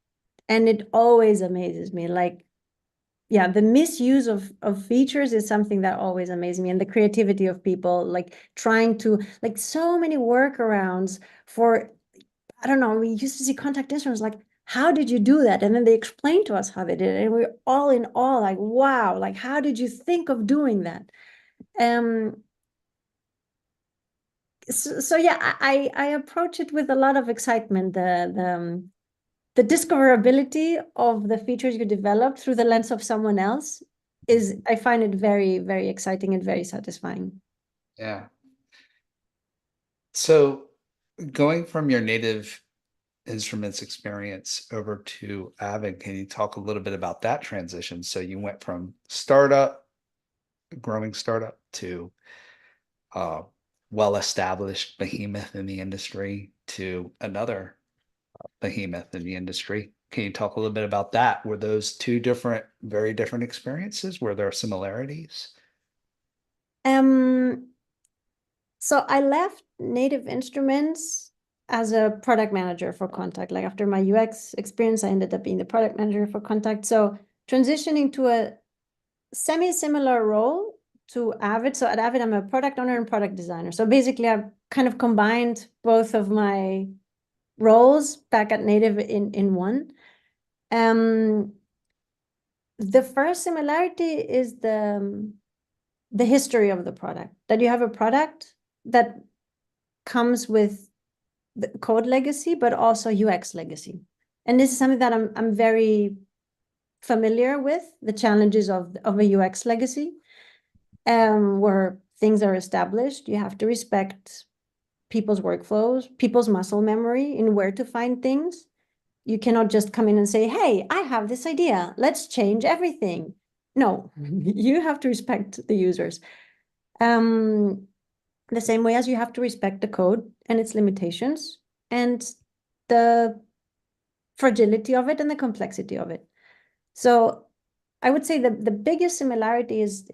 Speaker 2: And it always amazes me. Like, yeah, the misuse of features is something that always amazes me. And the creativity of people, like trying to, like so many workarounds for, I don't know, we used to see contact instruments like, how did you do that? And then they explained to us how they did it. And we're all in awe, like, wow, like, how did you think of doing that? So yeah, I approach it with a lot of excitement. The discoverability of the features you develop through the lens of someone else is, I find it very, very exciting and very satisfying.
Speaker 1: Yeah. So going from your native instruments experience over to Avid, can you talk a little bit about that transition? So you went from startup, growing startup to uh, well-established behemoth in the industry to another behemoth in the industry. Can you talk a little bit about that? Were those two different, very different experiences? Were there similarities?
Speaker 2: Um, so I left Native Instruments as a product manager for Contact. Like after my UX experience, I ended up being the product manager for Contact. So transitioning to a semi-similar role to Avid. So at Avid, I'm a product owner and product designer. So basically, I've kind of combined both of my roles back at Native in one. The first similarity is the history of the product. That you have a product that comes with the code legacy, but also UX legacy. And this is something that I'm very familiar with, the challenges of a UX legacy, where things are established. You have to respect people's workflows, people's muscle memory in where to find things. You cannot just come in and say, hey, I have this idea. Let's change everything. No, you have to respect the users. The same way as you have to respect the code and its limitations and the fragility of it and the complexity of it. So I would say the biggest similarity is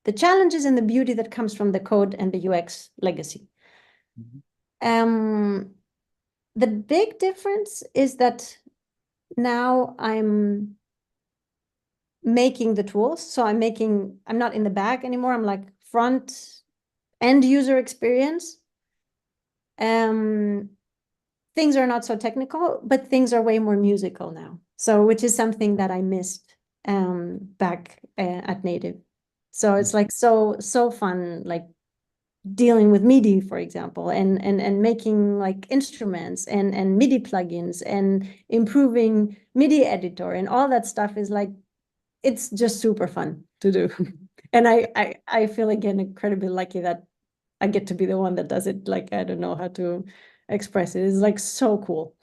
Speaker 2: the challenges and the beauty that comes from the code and the UX legacy.
Speaker 1: Mhm.
Speaker 2: The big difference is that now I'm making the tools. So I'm not in the back anymore. I'm like front end user experience. Things are not so technical, but things are way more musical now. So, which is something that I missed back at Native. So it's like so fun, like dealing with MIDI, for example, and making like instruments and MIDI plugins and improving MIDI editor and all that stuff is like, it's just super fun to do. And I feel again incredibly lucky that I get to be the one that does it. Like, I don't know how to express it. It's like so cool.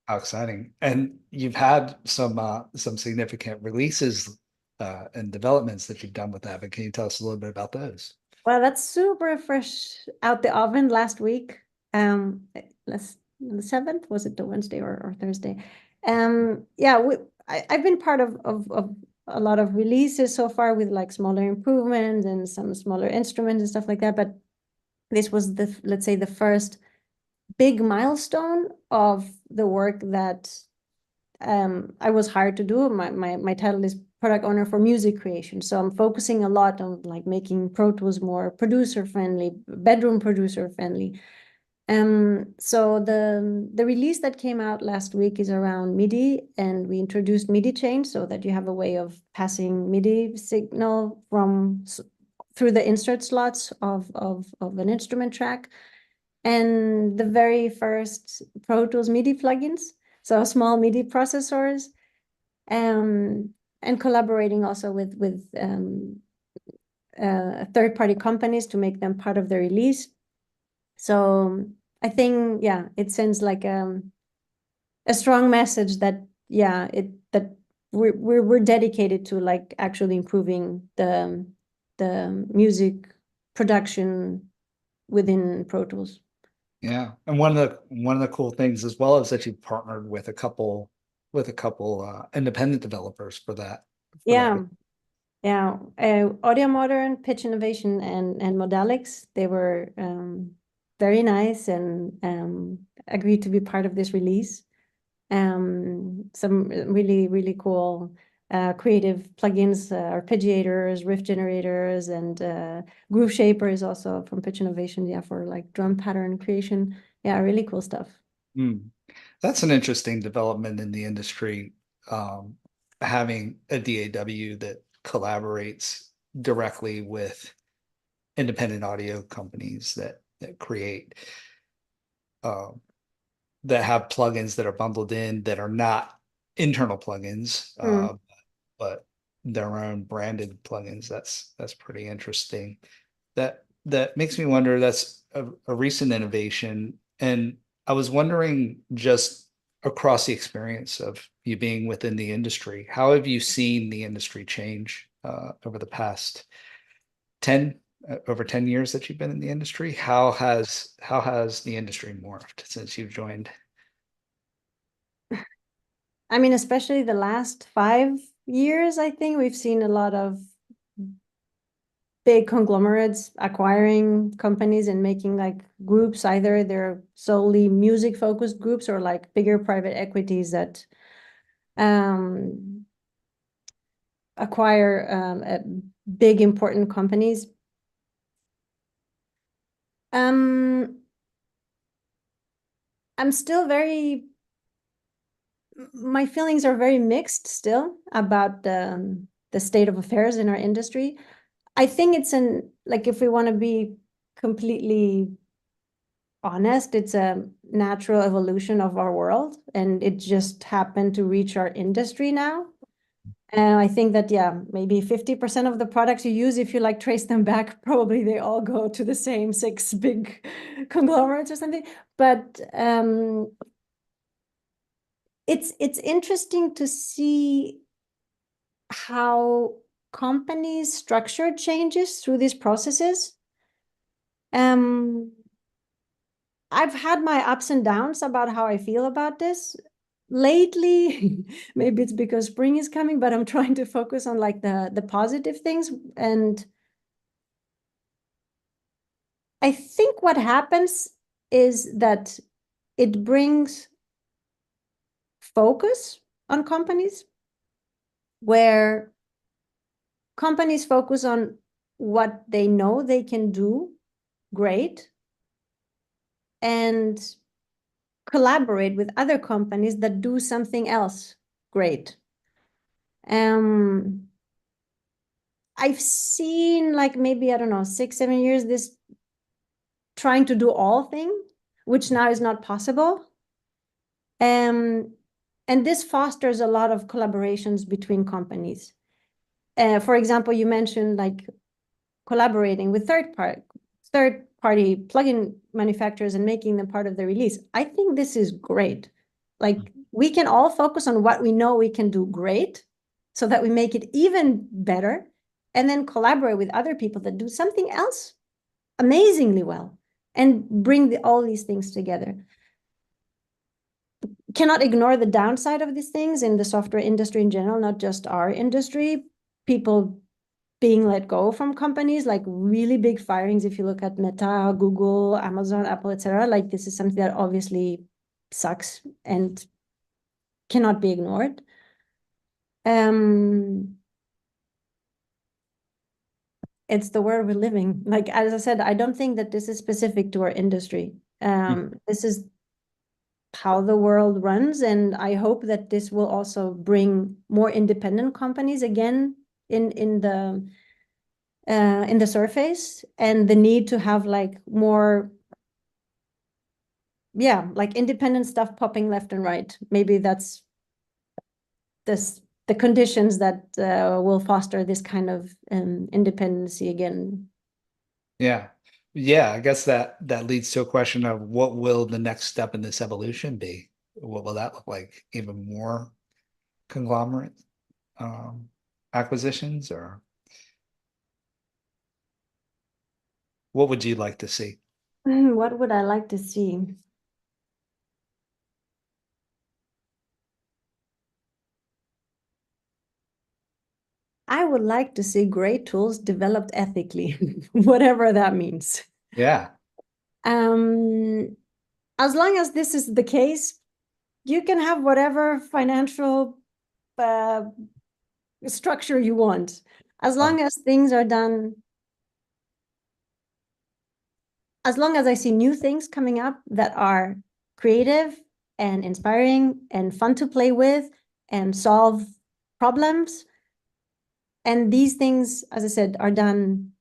Speaker 1: How exciting. And you've had some significant releases and developments that you've done with Avid. Can you tell us a little bit about those?
Speaker 2: Well, that's super fresh out the oven last week. Last the 7th, was it the Wednesday or Thursday? Yeah, I've been part of a lot of releases so far with like smaller improvements and some smaller instruments and stuff like that. But this was let's say the first big milestone of the work that I was hired to do. My title is product owner for music creation. So I'm focusing a lot on like making Pro Tools more producer friendly, bedroom producer friendly. So the release that came out last week is around MIDI, and we introduced MIDI chain so that you have a way of passing MIDI signal through the insert slots of an instrument track. And the very first Pro Tools MIDI plugins, so small MIDI processors, and collaborating also with third-party companies to make them part of the release. So I think, yeah, it sends like a strong message that, yeah, that we're dedicated to like actually improving the music production within Pro Tools.
Speaker 1: Yeah, and one of the cool things as well is that you partnered with a couple independent developers for that.
Speaker 2: Yeah. Yeah, Audio Modern, Pitch Innovation, and Modalix, they were very nice and agreed to be part of this release. Some really, really cool creative plugins, arpeggiators, riff generators, and Groove Shaper is also from Pitch Innovation, yeah, for like drum pattern creation. Yeah, really cool stuff.
Speaker 1: That's an interesting development in the industry, having a DAW that collaborates directly with independent audio companies that create that have plugins that are bundled in that are not internal plugins, but their own branded plugins. That's pretty interesting. That makes me wonder, that's a recent innovation. And I was wondering, just across the experience of you being within the industry, how have you seen the industry change over the past 10 over 10 years that you've been in the industry? How has the industry morphed since you've joined?
Speaker 2: I mean, especially the last 5 years, I think we've seen a lot of big conglomerates acquiring companies and making like groups, either they're solely music focused groups or like bigger private equities that acquire big important companies. I'm still my feelings are very mixed still about the state of affairs in our industry. I think it's like, if we want to be completely honest, it's a natural evolution of our world, and it just happened to reach our industry now. And I think that, yeah, maybe 50% of the products you use, if you like trace them back, probably they all go to the same 6 big conglomerates or something. But it's interesting to see how companies structure changes through these processes. I've had my ups and downs about how I feel about this. Lately, maybe it's because spring is coming, but I'm trying to focus on like the positive things. And I think what happens is that it brings focus on companies, where companies focus on what they know they can do great and collaborate with other companies that do something else great. I've seen, like, maybe, I don't know, 6, 7 years, this trying to do all thing, which now is not possible. And this fosters a lot of collaborations between companies. For example, you mentioned like collaborating with third-party plugin manufacturers and making them part of the release. I think this is great. Like, we can all focus on what we know we can do great, so that we make it even better, and then collaborate with other people that do something else amazingly well, and bring all these things together. Cannot ignore the downside of these things in the software industry in general, not just our industry. People being let go from companies, like really big firings. If you look at Meta, Google, Amazon, Apple, etc., like, this is something that obviously sucks and cannot be ignored. It's the world we're living. Like, as I said, I don't think that this is specific to our industry. This is how the world runs, and I hope that this will also bring more independent companies again in the surface, and the need to have like more, yeah, like independent stuff popping left and right. Maybe that's the conditions that will foster this kind of independency again.
Speaker 1: Yeah. I guess that leads to a question of, what will the next step in this evolution be? What will that look like? Even more conglomerate acquisitions, or what would you like to see?
Speaker 2: What would I like to see? I would like to see great tools developed ethically, whatever that means.
Speaker 1: Yeah.
Speaker 2: As long as this is the case, you can have whatever financial structure you want. As long as things are done, as long as I see new things coming up that are creative and inspiring and fun to play with and solve problems, and these things, as I said, are done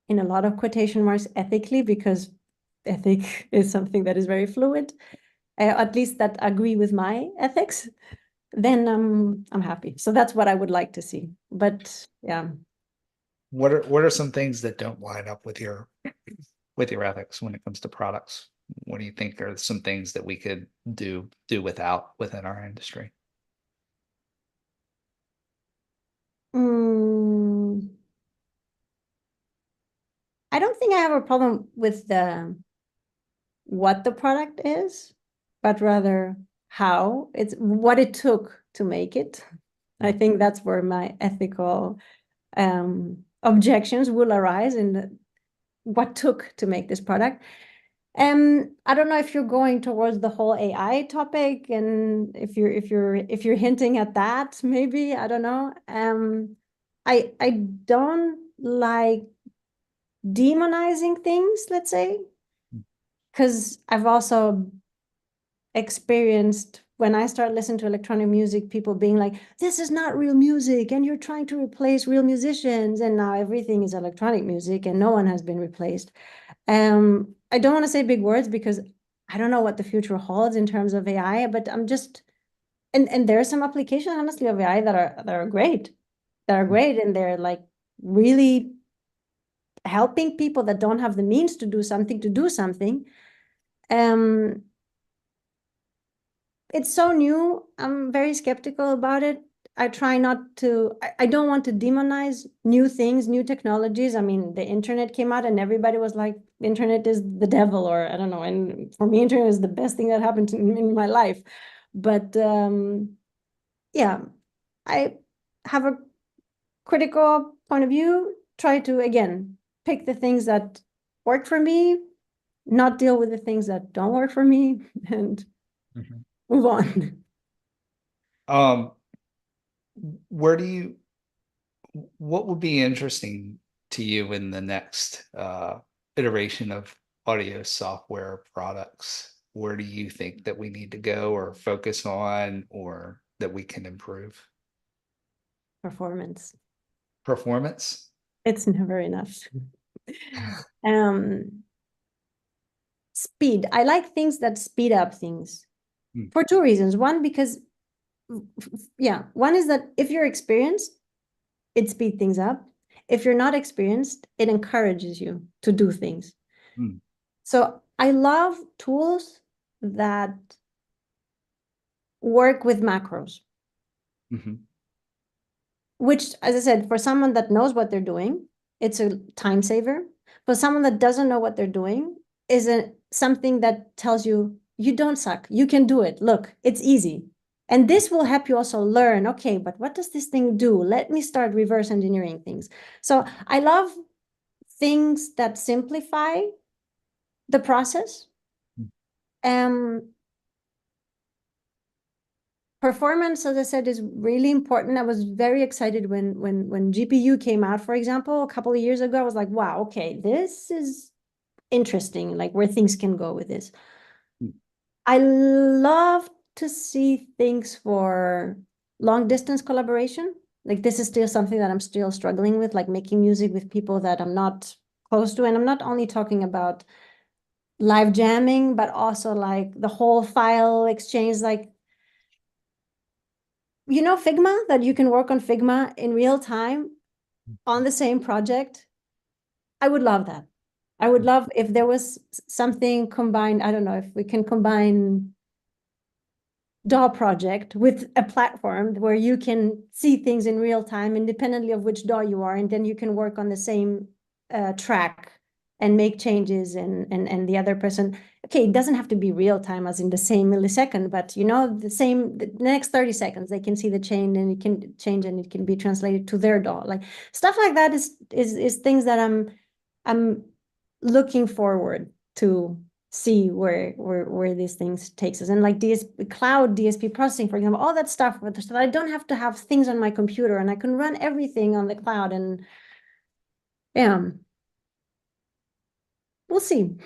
Speaker 2: in a lot of quotation marks ethically, because ethic is something that is very fluid, at least that agree with my ethics, then I'm happy. So that's what I would like to see. But yeah.
Speaker 1: What are some things that don't line up with your ethics when it comes to products? What do you think are some things that we could do without within our industry?
Speaker 2: I don't think I have a problem with the what the product is, but rather how it's what it took to make it. I think that's where my ethical objections will arise in what took to make this product. I don't know if you're going towards the whole AI topic, and if you're hinting at that, maybe, I don't know. I don't like demonizing things, let's say, because I've also experienced when I start listening to electronic music, people being like, this is not real music, and you're trying to replace real musicians, and now everything is electronic music and no one has been replaced. I don't want to say big words because I don't know what the future holds in terms of AI, but I'm just, and there are some applications, honestly, of AI that are great, and they're like really helping people that don't have the means to do something. Um, it's so new. I'm very skeptical about it. I try not to, I don't want to demonize new things, new technologies. I mean, the internet came out and everybody was like, internet is the devil, or I don't know. And for me, internet is the best thing that happened in my life. But yeah, I have a critical point of view, try to, again, pick the things that work for me, not deal with the things that don't work for me, and move on.
Speaker 1: Um, where do you, what would be interesting to you in the next iteration of audio software products? Where do you think that we need to go or focus on or that we can improve?
Speaker 2: Performance.
Speaker 1: Performance?
Speaker 2: It's never enough. Um, Speed. I like things that speed up things for two reasons. One, because one is that if you're experienced, it speeds things up. If you're not experienced, it encourages you to do things. So I love tools that work with macros, which, as I said, for someone that knows what they're doing, it's a time saver. For someone that doesn't know what they're doing, is something that tells you, you don't suck, you can do it. Look, it's easy. And this will help you also learn, okay, but what does this thing do? Let me start reverse engineering things. So I love things that simplify the process. Performance, as I said, is really important. I was very excited when GPU came out, for example, a couple of years ago. I was like, wow, okay, this is interesting, like where things can go with this. I love to see things for long distance collaboration. Like this is still something that I'm still struggling with, like making music with people that I'm not close to. And I'm not only talking about live jamming, but also like the whole file exchange, like, you know, Figma, that you can work on Figma in real time on the same project. I would love that. I would love if there was something combined. I don't know if we can combine DAW project with a platform where you can see things in real time independently of which DAW you are, and then you can work on the same track and make changes, and the other person, okay, it doesn't have to be real time as in the same millisecond, but you know, the next 30 seconds they can see the change, and it can change, and it can be translated to their dog. Like stuff like that is things that I'm looking forward to see where these things takes us. And like cloud DSP processing, for example, all that stuff, so that I don't have to have things on my computer, and I can run everything on the cloud. And yeah, we'll see.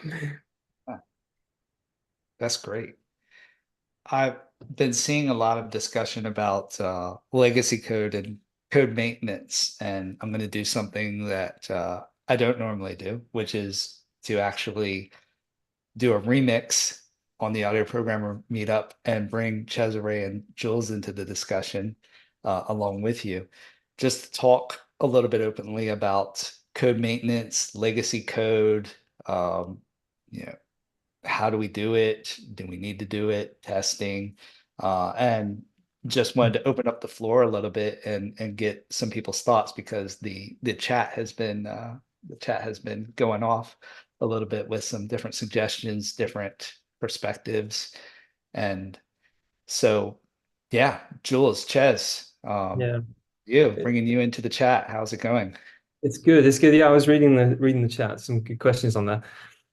Speaker 1: That's great. I've been seeing a lot of discussion about legacy code and code maintenance, and I'm going to do something that I don't normally do, which is to actually do a remix on the audio programmer meetup and bring Cesare and Jules into the discussion along with you, just to talk a little bit openly about code maintenance, legacy code, you know, how do we do it? Do we need to do it? Testing, and just wanted to open up the floor a little bit and get some people's thoughts, because the chat has been going off a little bit with some different suggestions, different perspectives, and so yeah, Jules, Ches,
Speaker 3: Yeah.
Speaker 1: you bringing you into the chat. How's it going?
Speaker 3: It's good. It's good. Yeah, I was reading the chat. Some good questions on there.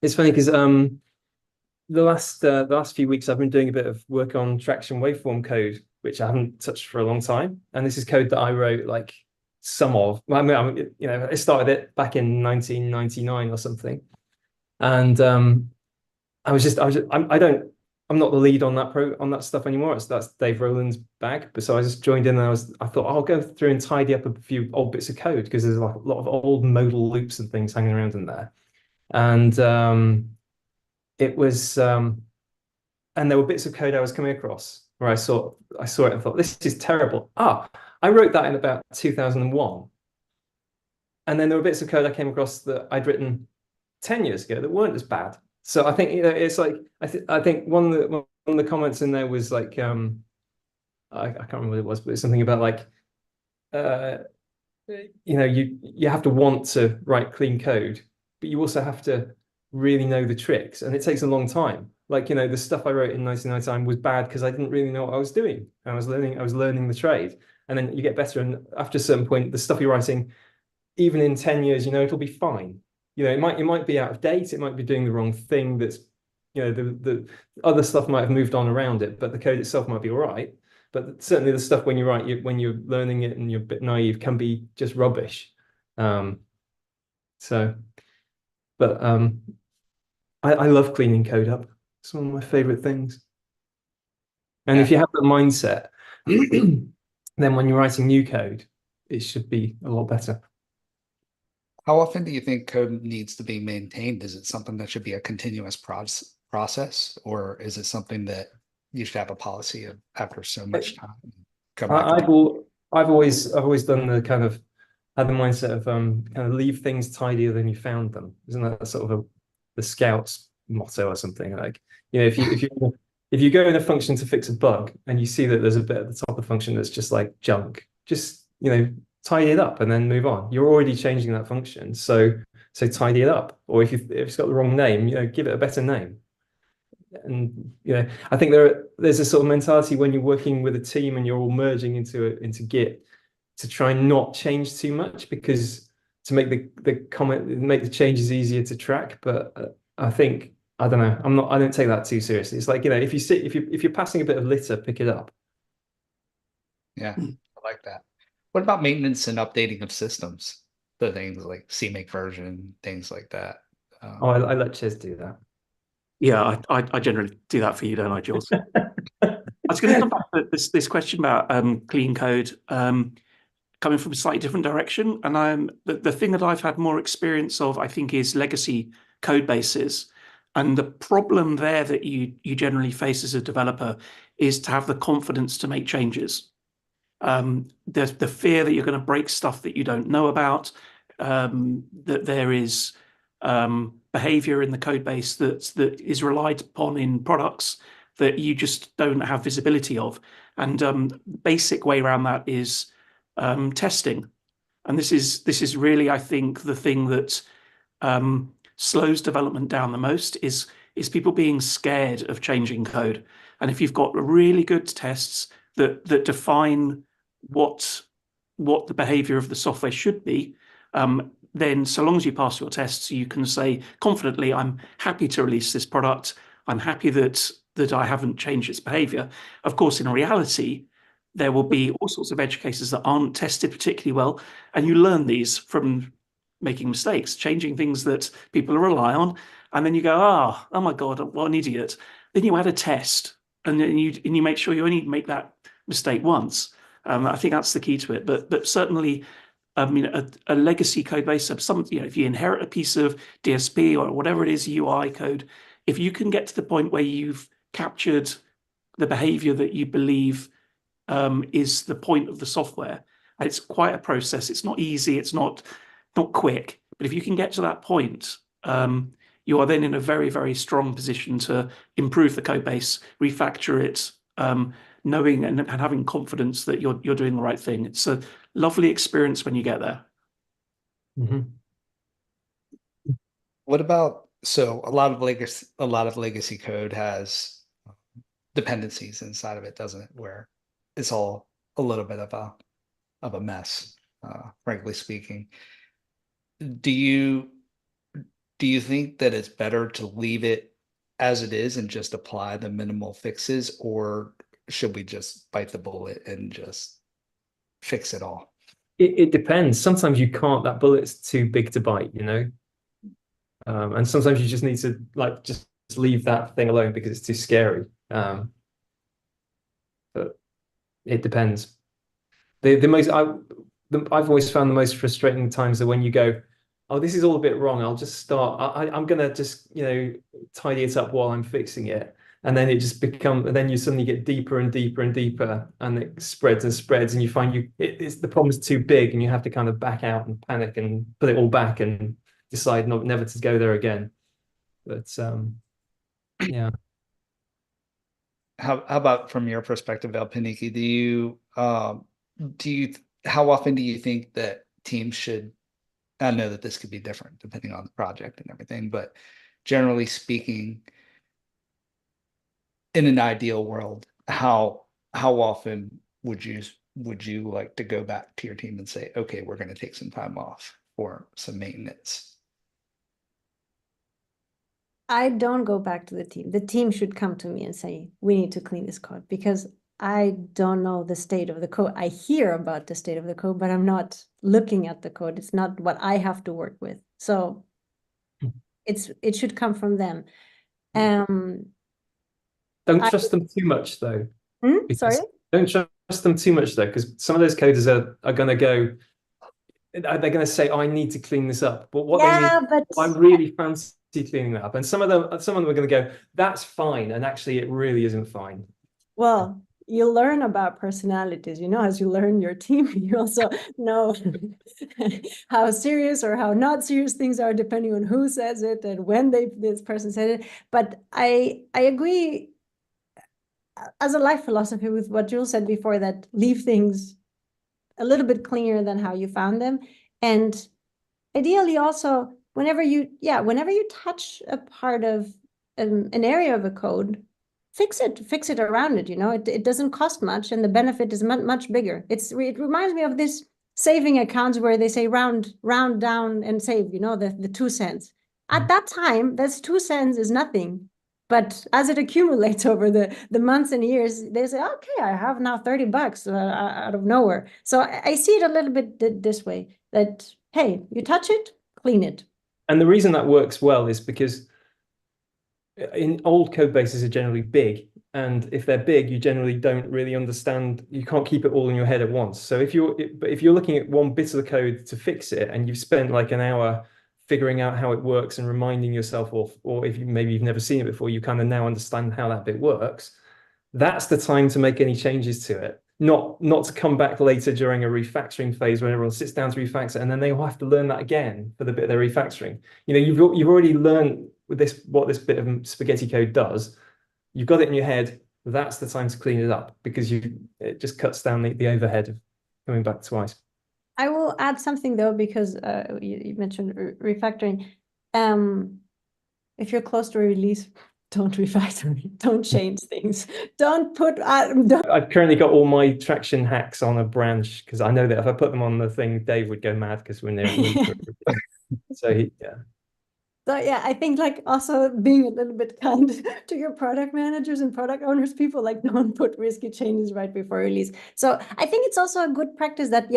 Speaker 3: It's funny because the last few weeks I've been doing a bit of work on traction waveform code, which I haven't touched for a long time. And this is code that I wrote like some of. I mean, you know, I started it back in 1999 or something. And I'm not the lead on that stuff anymore. That's Dave Rowland's bag. But so I just joined in, and I thought, I'll go through and tidy up a few old bits of code, because there's like a lot of old modal loops and things hanging around in there. And it was and there were bits of code I was coming across where I saw it and thought, this is terrible. I wrote that in about 2001. And then there were bits of code I came across that I'd written 10 years ago that weren't as bad. So I think, you know, it's like I think one of the comments in there was like I can't remember what it was, but it's something about like you know, you have to want to write clean code, but you also have to really know the tricks, and it takes a long time. Like, you know, the stuff I wrote in 1999 was bad because I didn't really know what I was doing. I was learning the trade, and then you get better, and after a certain point, the stuff you're writing, even in 10 years, you know, it'll be fine. You know, it might be out of date, it might be doing the wrong thing. That's, you know, the other stuff might have moved on around it, but the code itself might be all right. But certainly the stuff when you write, when you're learning it and you're a bit naive, can be just rubbish. So, but I love cleaning code up. It's one of my favorite things. And if you have that mindset, then when you're writing new code, it should be a lot better.
Speaker 1: How often do you think code needs to be maintained? Is it something that should be a continuous process, or is it something that you should have a policy of after so much time come back?
Speaker 3: I've always done the kind of had the mindset of kind of leave things tidier than you found them. Isn't that sort of the Scouts motto or something? Like, you know, if you go in a function to fix a bug and you see that there's a bit at the top of the function that's just like junk, just, you know, tidy it up and then move on. You're already changing that function, so tidy it up. Or if it's got the wrong name, you know, give it a better name. And, you know, I think there's a sort of mentality when you're working with a team and you're all merging into Git, to try and not change too much, because to make the changes easier to track. But I think, I don't know, I don't take that too seriously. It's like, you know, if you're passing a bit of litter, pick it up.
Speaker 1: Yeah, I like that. What about maintenance and updating of systems? The things like CMake version, things like that.
Speaker 3: I let Ches do that.
Speaker 4: Yeah, I generally do that for you, don't I, Jules? I was going to come back to this question about clean code coming from a slightly different direction. And the thing that I've had more experience of, I think, is legacy code bases. And the problem there that you generally face as a developer is to have the confidence to make changes. The fear that you're going to break stuff that you don't know about, that there is behavior in the code base that is relied upon in products that you just don't have visibility of. And basic way around that is testing. And this is really, I think, the thing that slows development down the most is people being scared of changing code. And if you've got really good tests that define what the behavior of the software should be, then so long as you pass your tests, you can say confidently, I'm happy to release this product. I'm happy that I haven't changed its behavior. Of course, in reality, there will be all sorts of edge cases that aren't tested particularly well. And you learn these from making mistakes, changing things that people rely on. And then you go, oh my God, what an idiot. Then you add a test and then you make sure you only make that mistake once. I think that's the key to it. But certainly, I mean, a legacy code base of some, if you inherit a piece of DSP or whatever it is, UI code, if you can get to the point where you've captured the behavior that you believe is the point of the software, and it's quite a process. It's not easy. It's not quick. But if you can get to that point, you are then in a very, very strong position to improve the code base, refactor it, knowing and having confidence that you're doing the right thing. It's a lovely experience when you get there.
Speaker 3: Mm-hmm.
Speaker 1: What about, so a lot of legacy code has dependencies inside of it, doesn't it? Where it's all a little bit of a mess, frankly speaking. Do you think that it's better to leave it as it is and just apply the minimal fixes, or should we just bite the bullet and just fix it all?
Speaker 3: It depends. Sometimes you can't, that bullet's too big to bite, and sometimes you just need to just leave that thing alone because it's too scary. But it depends. I've always found the most frustrating times are when you go, oh, this is all a bit wrong. I'll just start. I'm gonna just tidy it up while I'm fixing it, and then it just becomes. And then you suddenly get deeper and deeper and deeper, and it spreads and spreads, and you find it's the problem's too big, and you have to kind of back out and panic and put it all back and decide never to go there again. But yeah.
Speaker 1: How about from your perspective, Elpiniki? How often do you think that teams should? I know that this could be different depending on the project and everything, but generally speaking, in an ideal world, how often would you like to go back to your team and say, okay, we're going to take some time off for some maintenance?
Speaker 2: I don't go back to the team. The team should come to me and say, we need to clean this code, because I don't know the state of the code. I hear about the state of the code, but I'm not looking at the code. It's not what I have to work with. So it should come from them.
Speaker 3: Don't trust them too much, though.
Speaker 2: Sorry?
Speaker 3: Don't trust them too much, though, because some of those coders are going to go, they're going to say, oh, I need to clean this up. But what they need,
Speaker 2: but
Speaker 3: I really fancy cleaning that up. And some of them are going to go, that's fine. And actually, it really isn't fine.
Speaker 2: Well, you learn about personalities, as you learn your team, you also know how serious or how not serious things are, depending on who says it and when this person said it. But I agree as a life philosophy with what Jules said before, that leave things a little bit cleaner than how you found them. And ideally also, whenever you touch a part of an area of a code, fix it around it. It doesn't cost much, and the benefit is much bigger. It reminds me of this saving accounts where they say round down and save, the 2 cents. At that time, that's 2 cents is nothing. But as it accumulates over the months and years, they say, okay, I have now $30 out of nowhere. So I see it a little bit this way, that, hey, you touch it, clean it.
Speaker 3: And the reason that works well is because in old code bases are generally big. And if they're big, you generally don't really understand, you can't keep it all in your head at once. So if you're looking at one bit of the code to fix it, and you've spent like an hour figuring out how it works and reminding yourself, or if maybe you've never seen it before, you kind of now understand how that bit works, that's the time to make any changes to it. Not to come back later during a refactoring phase when everyone sits down to refactor, and then they will have to learn that again for the bit they're refactoring. You've already learned with what this bit of spaghetti code does. You've got it in your head. That's the time to clean it up, because it just cuts down the overhead of coming back twice.
Speaker 2: I will add something though, because you mentioned refactoring. if you're close to a release, don't refactor it. Don't change things. Don't put.
Speaker 3: I've currently got all my traction hacks on a branch because I know that if I put them on the thing, Dave would go mad because we're near. So yeah.
Speaker 2: So yeah, I think like also being a little bit kind to your product managers and product owners, people like don't put risky changes right before release. So I think it's also a good practice that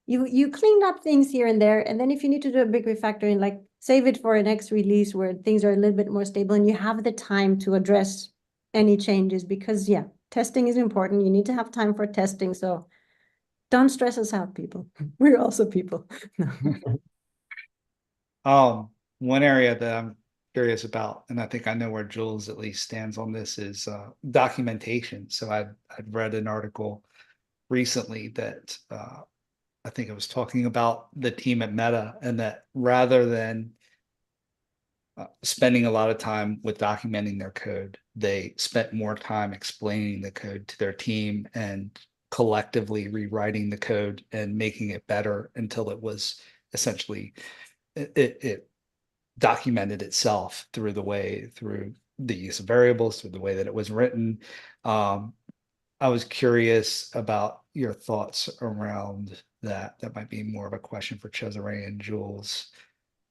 Speaker 2: you clean up things here and there, and then if you need to do a big refactoring, like save it for a next release where things are a little bit more stable and you have the time to address any changes, because testing is important. You need to have time for testing. So don't stress us out, people. We're also people.
Speaker 1: One area that I'm curious about, and I think I know where Jules at least stands on this, is documentation. So I'd read an article recently that I think it was talking about the team at Meta, and that rather than spending a lot of time with documenting their code, they spent more time explaining the code to their team and collectively rewriting the code and making it better until it was essentially it documented itself through the use of variables, through the way that it was written. I was curious about your thoughts around that. That might be more of a question for Cesare and Jules,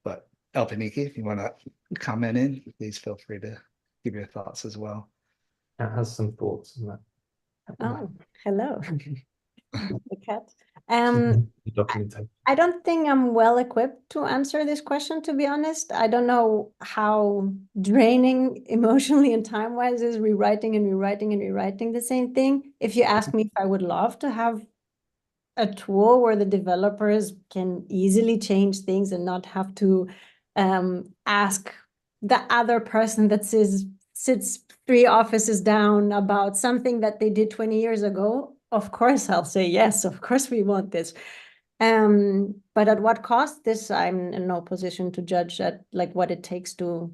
Speaker 1: but Elpiniki, if you want to comment in, please feel free to give your thoughts as well.
Speaker 3: That has some thoughts on that.
Speaker 2: Oh, hello. The cat.
Speaker 3: Documentation.
Speaker 2: I don't think I'm well equipped to answer this question, to be honest. I don't know how draining emotionally and time-wise is rewriting and rewriting and rewriting the same thing. If you ask me if I would love to have a tool where the developers can easily change things and not have to ask the other person that sits 3 offices down about something that they did 20 years ago, of course I'll say yes, of course we want this. But at what cost? This I'm in no position to judge at like what it takes to.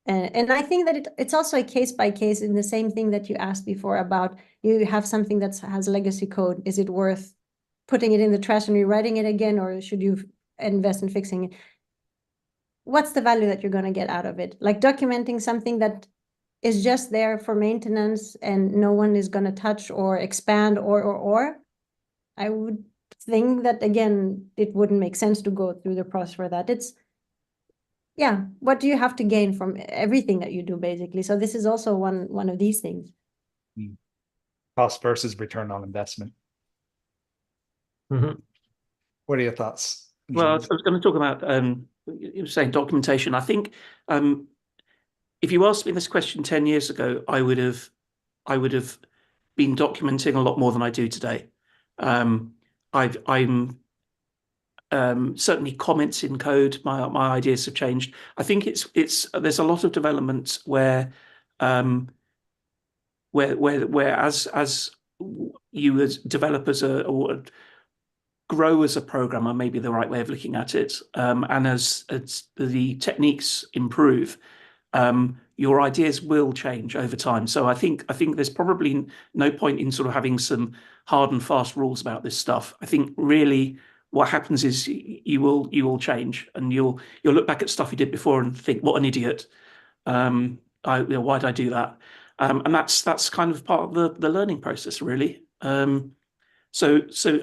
Speaker 2: And I think that it's also a case by case in the same thing that you asked before about you have something that has legacy code. Is it worth putting it in the trash and rewriting it again, or should you invest in fixing it? What's the value that you're going to get out of it? Like documenting something that is just there for maintenance and no one is going to touch or expand or I would think that, again, it wouldn't make sense to go through the process for that. It's, what do you have to gain from everything that you do, basically? So this is also one of these things.
Speaker 1: Cost versus return on investment.
Speaker 3: Mm-hmm.
Speaker 1: What are your thoughts?
Speaker 4: Well, I was going to talk about you were saying documentation. I think if you asked me this question 10 years ago, I would have been documenting a lot more than I do today. I'm certainly comments in code. My ideas have changed. I think there's a lot of development where as you as developers or grow as a programmer, maybe the right way of looking at it, and as the techniques improve, your ideas will change over time. So I think there's probably no point in sort of having some hard and fast rules about this stuff. I think really what happens is you will change, and you'll look back at stuff you did before and think, what an idiot. Why did I do that? And that's kind of part of the learning process, really. So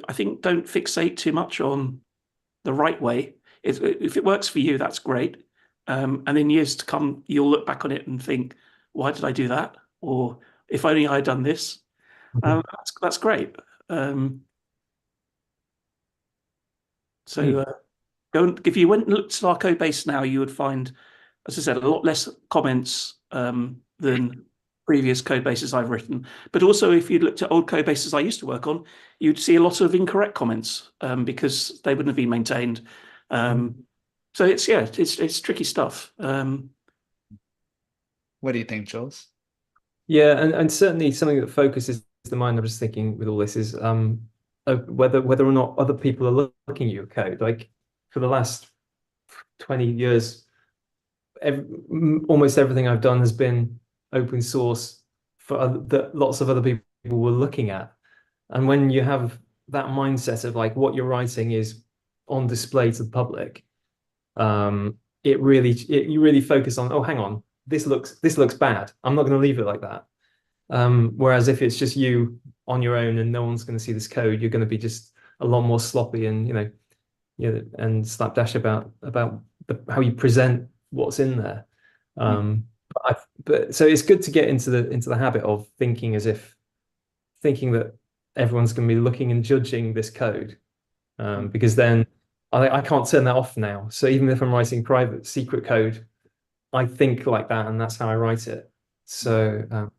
Speaker 4: I think don't fixate too much on the right way. If it works for you, that's great. And in years to come, you'll look back on it and think, why did I do that? Or if only I had done this. That's great. If you went and looked at our code base now, you would find, as I said, a lot less comments than previous code bases I've written. But also, if you looked at old code bases I used to work on, you'd see a lot of incorrect comments because they wouldn't have been maintained. So it's tricky stuff.
Speaker 1: What do you think, Jules?
Speaker 3: Yeah, and certainly something that focuses the mind. I'm just thinking with all this is whether or not other people are looking at your code. Like for the last 20 years, almost everything I've done has been open source that lots of other people were looking at. And when you have that mindset of like what you're writing is on display to the public, you really focus on, oh, hang on, this looks bad. I'm not going to leave it like that. Whereas if it's just you on your own and no one's going to see this code, you're going to be just a lot more sloppy and and slapdash about how you present what's in there. But so it's good to get into the habit of thinking that everyone's going to be looking and judging this code, because then I can't turn that off now. So even if I'm writing private secret code, I think like that, and that's how I write it. So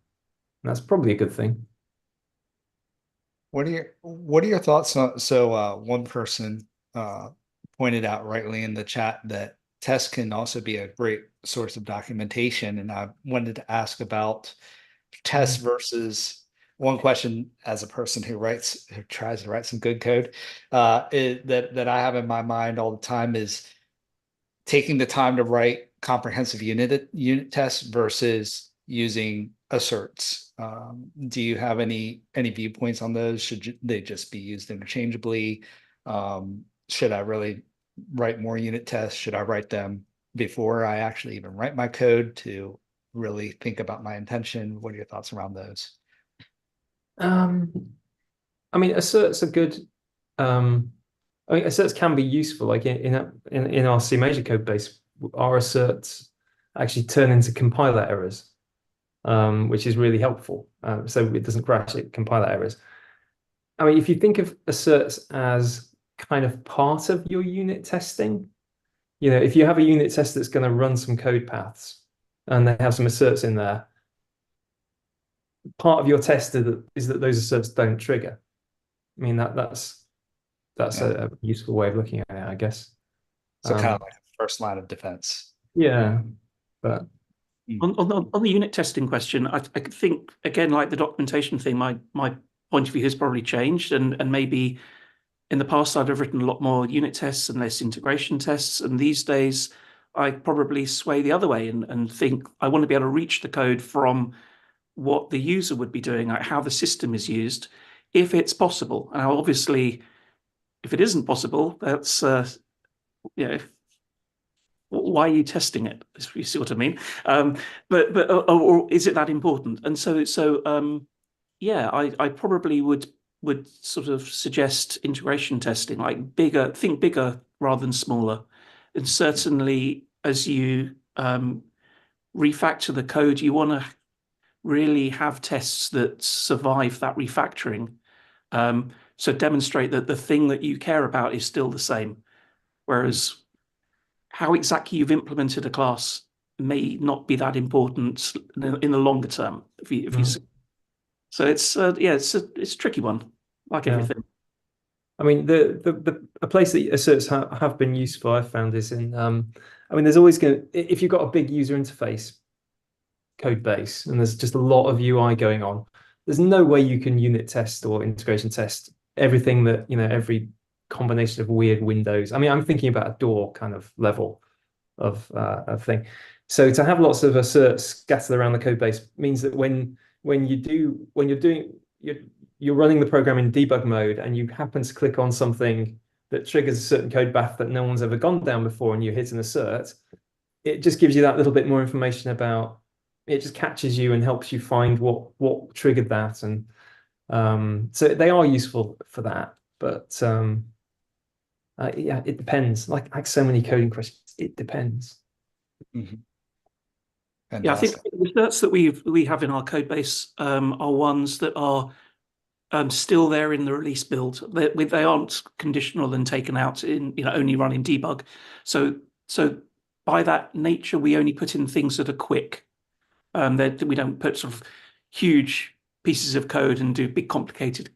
Speaker 3: that's probably a good thing.
Speaker 1: What are your thoughts on, so one person pointed out rightly in the chat that tests can also be a great source of documentation, and I wanted to ask about tests versus one question as a person who tries to write some good code, that I have in my mind all the time is taking the time to write comprehensive unit tests versus using asserts. Do you have any viewpoints on those? Should they just be used interchangeably? Should I really write more unit tests? Should I write them before I actually even write my code to really think about my intention? What are your thoughts around those?
Speaker 3: I mean, asserts are good. Asserts can be useful. Like in our CMajor code base, our asserts actually turn into compiler errors, which is really helpful. So it doesn't crash, it compiler errors. I mean, if you think of asserts as kind of part of your unit testing, if you have a unit test that's going to run some code paths and they have some asserts in there, part of your test is that those asserts don't trigger. I mean, that's a useful way of looking at it, I guess.
Speaker 1: So kind of like a first line of defense.
Speaker 3: Yeah, but
Speaker 4: on the unit testing question, I think again, like the documentation thing, my point of view has probably changed, and maybe in the past I'd have written a lot more unit tests and less integration tests, and these days I probably sway the other way and think I want to be able to reach the code from what the user would be doing, like how the system is used, if it's possible. And obviously, if it isn't possible, that's why are you testing it? If you see what I mean. But or is it that important? And yeah, I probably would sort of suggest integration testing, like think bigger rather than smaller. And certainly as you refactor the code, you want to really have tests that survive that refactoring. So demonstrate that the thing that you care about is still the same. Whereas how exactly you've implemented a class may not be that important in the longer term. So it's it's a tricky one, like everything.
Speaker 3: I mean, a place that asserts have been useful, I've found, is in I mean, there's always if you've got a big user interface code base and there's just a lot of UI going on, there's no way you can unit test or integration test everything that, every combination of weird windows. I mean, I'm thinking about a door kind of level of thing. So to have lots of asserts scattered around the code base means that when you're running the program in debug mode and you happen to click on something that triggers a certain code path that no one's ever gone down before and you hit an assert, it just gives you that little bit more information about it, just catches you and helps you find what triggered that. And so they are useful for that. But yeah, it depends. Like so many coding questions, it depends.
Speaker 1: Mm-hmm.
Speaker 4: Yeah, I think the asserts that we have in our code base are ones that are still there in the release build. They aren't conditional and taken out in only run in debug. So by that nature, we only put in things that are quick. That we don't put sort of huge pieces of code and do big complicated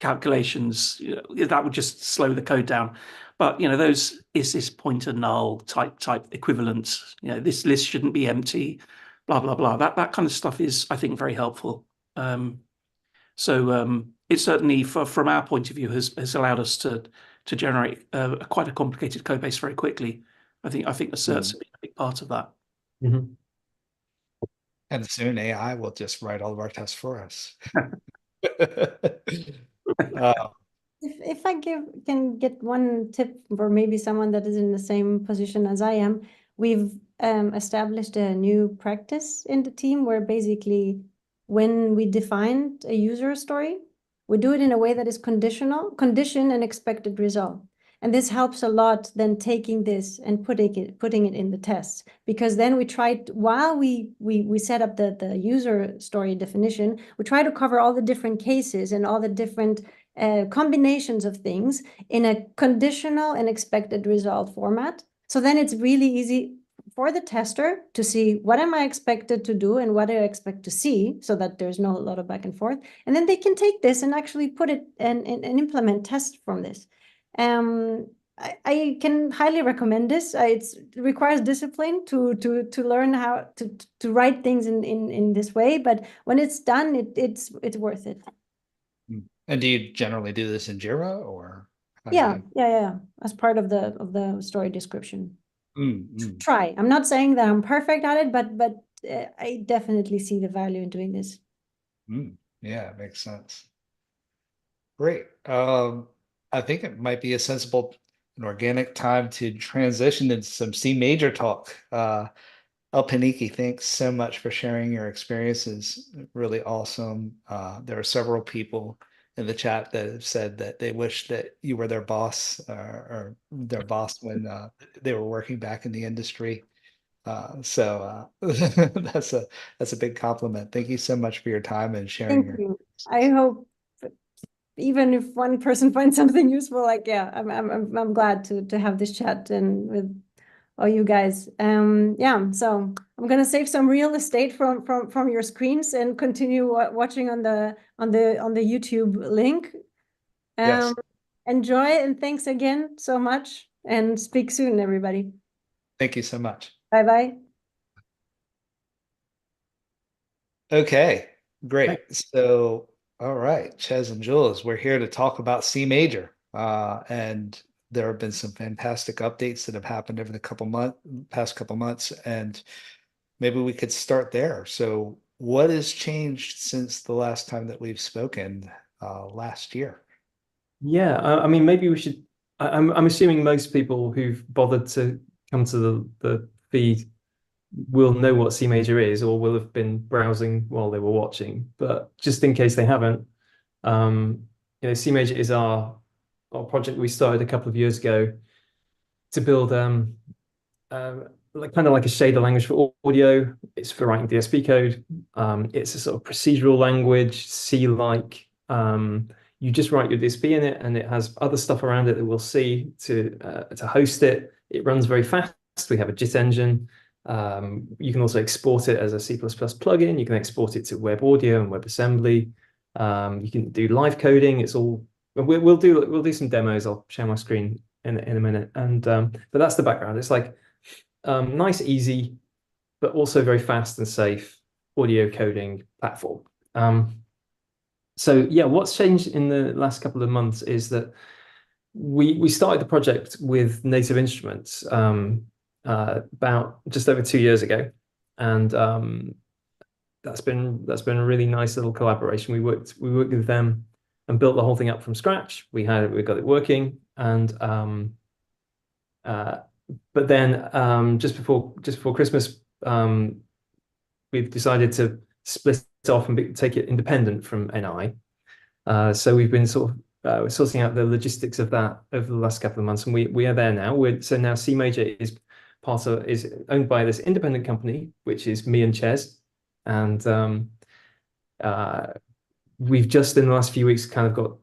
Speaker 4: calculations. That would just slow the code down. But those is this pointer null type equivalents. This list shouldn't be empty. Blah blah blah. That kind of stuff is, I think, very helpful. So it certainly, from our point of view, has allowed us to generate quite a complicated code base very quickly. I think asserts have been a big part of that.
Speaker 3: Mm-hmm.
Speaker 1: And soon AI will just write all of our tests for us.
Speaker 2: If I can get one tip for maybe someone that is in the same position as I am, we've established a new practice in the team where basically when we define a user story, we do it in a way that is condition and expected result. And this helps a lot then taking this and putting it in the tests, because then we tried, while we set up the user story definition, we try to cover all the different cases and all the different combinations of things in a conditional and expected result format. So then it's really easy for the tester to see what am I expected to do and what do I expect to see, so that there's no lot of back and forth. And then they can take this and actually put it and implement tests from this. I can highly recommend this. It requires discipline to learn how to write things in this way, but when it's done, it's worth it.
Speaker 1: And do you generally do this in Jira, or?
Speaker 2: Yeah. As part of the story description. Try. I'm not saying that I'm perfect at it, but I definitely see the value in doing this.
Speaker 1: Yeah, it makes sense. Great. I think it might be a sensible and organic time to transition into some CMajor talk. Elpiniki, thanks so much for sharing your experiences. Really awesome. There are several people in the chat that have said that they wish that you were their boss, or their boss when they were working back in the industry. So that's a big compliment. Thank you so much for your time and sharing.
Speaker 2: Thank you. I hope even if one person finds something useful, like, yeah, I'm glad to have this chat and with all you guys. Yeah, so I'm gonna save some real estate from your screens and continue watching on the YouTube link.
Speaker 1: Yes.
Speaker 2: Enjoy, and thanks again so much, and speak soon, everybody.
Speaker 1: Thank you so much.
Speaker 2: Bye.
Speaker 1: Okay, great. So, all right, Ches and Jules, we're here to talk about CMajor. And there have been some fantastic updates that have happened over the past couple months, and maybe we could start there. So, what has changed since the last time that we've spoken last year?
Speaker 3: Yeah, I mean, maybe we should. I'm assuming most people who've bothered to come to the feed will know what CMajor is, or will have been browsing while they were watching. But just in case they haven't, CMajor is our project we started a couple of years ago to build kind of like a shader language for audio. It's for writing DSP code. It's a sort of procedural language, C-like. You just write your DSP in it, and it has other stuff around it that we'll see to host it. It runs very fast. We have a JIT engine. You can also export it as a C++ plugin. You can export it to web audio and WebAssembly. You can do live coding. It's all we'll do some demos. I'll share my screen in a minute. And but that's the background. It's like nice, easy, but also very fast and safe audio coding platform. So yeah, what's changed in the last couple of months is that we started the project with Native Instruments about just over 2 years ago, and that's been a really nice little collaboration. We worked with them and built the whole thing up from scratch. We got it working, and but then just before Christmas, we've decided to split it off and take it independent from NI. So we've been sort of sorting out the logistics of that over the last couple of months, and we are there now. So now CMajor is owned by this independent company, which is me and Ches, and we've just in the last few weeks kind of got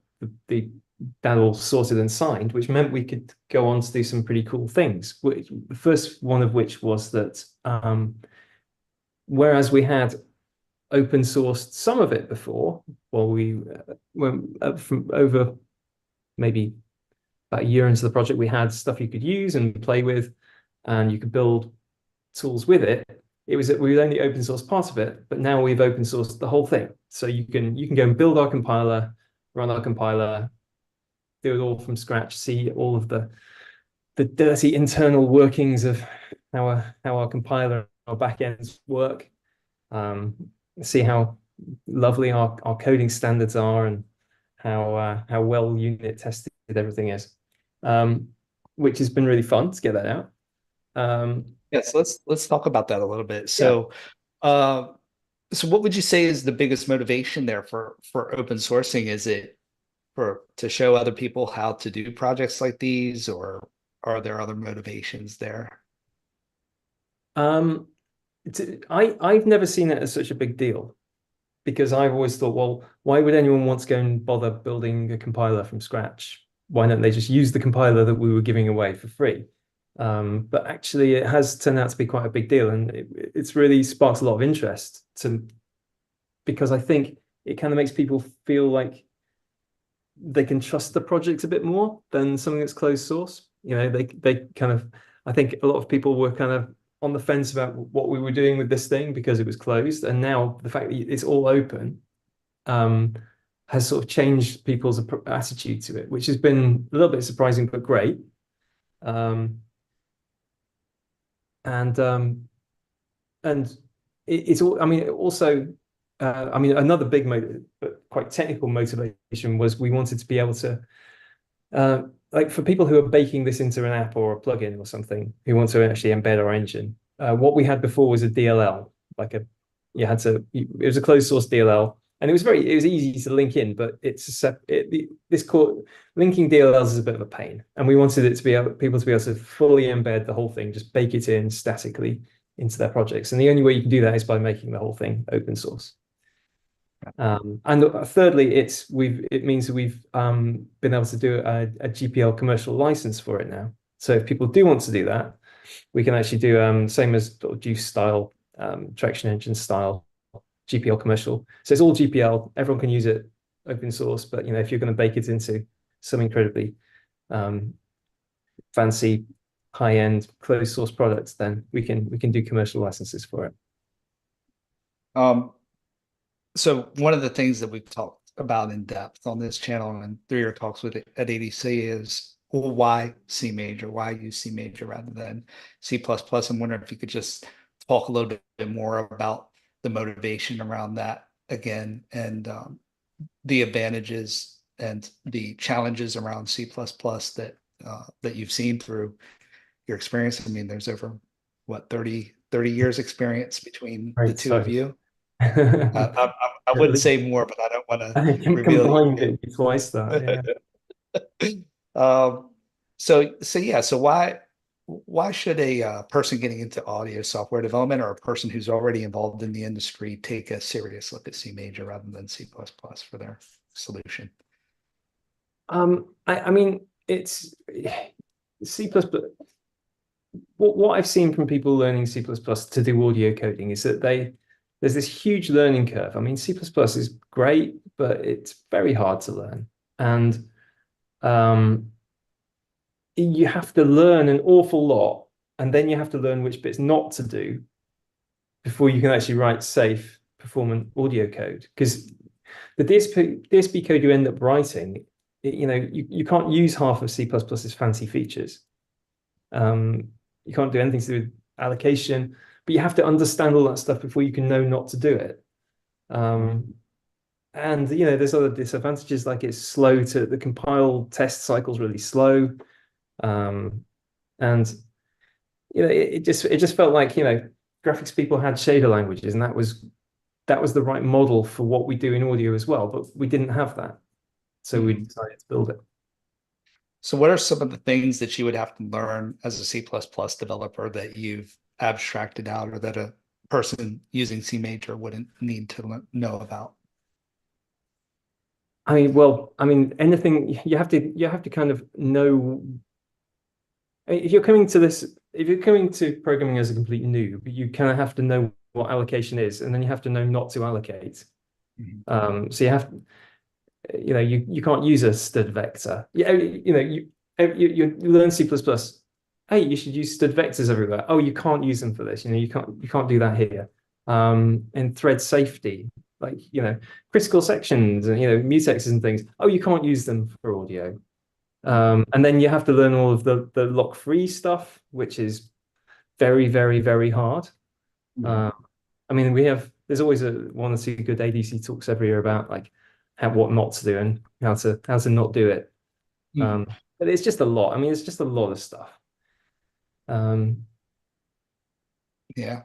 Speaker 3: that all sorted and signed, which meant we could go on to do some pretty cool things. The first one of which was that whereas we had open sourced some of it before, while we went from over maybe about a year into the project, we had stuff you could use and play with, and you could build tools with it. It was that we would only open source part of it, but now we've open sourced the whole thing. So you can go and build our compiler, run our compiler, do it all from scratch, see all of the dirty internal workings of how our compiler and our backends work. See how lovely our coding standards are, and how well unit tested everything is, which has been really fun to get that out.
Speaker 1: Yes, let's talk about that a little bit. So, uh, so what would you say is the biggest motivation there for open sourcing? Is it for to show other people how to do projects like these, or are there other motivations there?
Speaker 3: Um, I've never seen it as such a big deal because I've always thought, well, why would anyone want to go and bother building a compiler from scratch? Why don't they just use the compiler that we were giving away for free? But actually, it has turned out to be quite a big deal, and it's really sparked a lot of interest because I think it kind of makes people feel like they can trust the project a bit more than something that's closed source. You know, they kind of, I think a lot of people were kind of on the fence about what we were doing with this thing because it was closed, and now the fact that it's all open has sort of changed people's attitude to it, which has been a little bit surprising but great. Um, and it's all. I mean, also, I mean, another big but quite technical motivation was we wanted to be able to, like for people who are baking this into an app or a plugin or something, who want to actually embed our engine. What we had before was a DLL, like a it was a closed source DLL, and it was easy to link in, but linking DLLs is a bit of a pain, and we wanted it to be people to be able to fully embed the whole thing, just bake it in statically into their projects, and the only way you can do that is by making the whole thing open source. And thirdly, it means that we've been able to do a GPL commercial license for it now. So if people do want to do that, we can actually do same as sort of Juice style, traction engine style GPL commercial. So it's all GPL. Everyone can use it, open source. But you know, if you're going to bake it into some incredibly fancy, high-end closed source products, then we can do commercial licenses for it.
Speaker 1: So one of the things that we've talked about in depth on this channel and through your talks with at ADC is, well, why C major? Why use C major rather than C++? I'm wondering if you could just talk a little bit more about the motivation around that again, and the advantages and the challenges around C++ that that you've seen through your experience. I mean, there's over what 30 years experience between the two of you. I wouldn't say more, but I don't want
Speaker 3: I
Speaker 1: to
Speaker 3: think I'm
Speaker 1: reveal
Speaker 3: combined it twice that. Yeah.
Speaker 1: So why should a person getting into audio software development or a person who's already involved in the industry take a serious look at C major rather than C++ for their solution?
Speaker 3: I mean, it's C++. What I've seen from people learning C++ to do audio coding is that there's this huge learning curve. I mean, C++ is great, but it's very hard to learn. And you have to learn an awful lot, and then you have to learn which bits not to do before you can actually write safe, performant audio code. Because the DSP code you end up writing, you can't use half of C++'s fancy features. You can't do anything to do with allocation, but you have to understand all that stuff before you can know not to do it. And there's other disadvantages, like it's slow to the compile test cycle's really slow. And it just felt like graphics people had shader languages, and that was the right model for what we do in audio as well, but we didn't have that, so we decided to build it.
Speaker 1: So what are some of the things that you would have to learn as a C++ developer that you've abstracted out, or that a person using C major wouldn't need to know about?
Speaker 3: I mean, anything you have to kind of know. If you're coming to programming as a complete noob, you kind of have to know what allocation is, and then you have to know not to allocate. So you have, you can't use a stud vector. You learn C++. Hey, you should use stud vectors everywhere. Oh, you can't use them for this. You can't do that here. And thread safety, like critical sections and mutexes and things. Oh, you can't use them for audio. And then you have to learn all of the lock-free stuff, which is very, very, very hard. I mean, there's always one or two good ADC talks every year about like what not to do and how to not do it. But it's just a lot. I mean, it's just a lot of stuff.
Speaker 1: Yeah.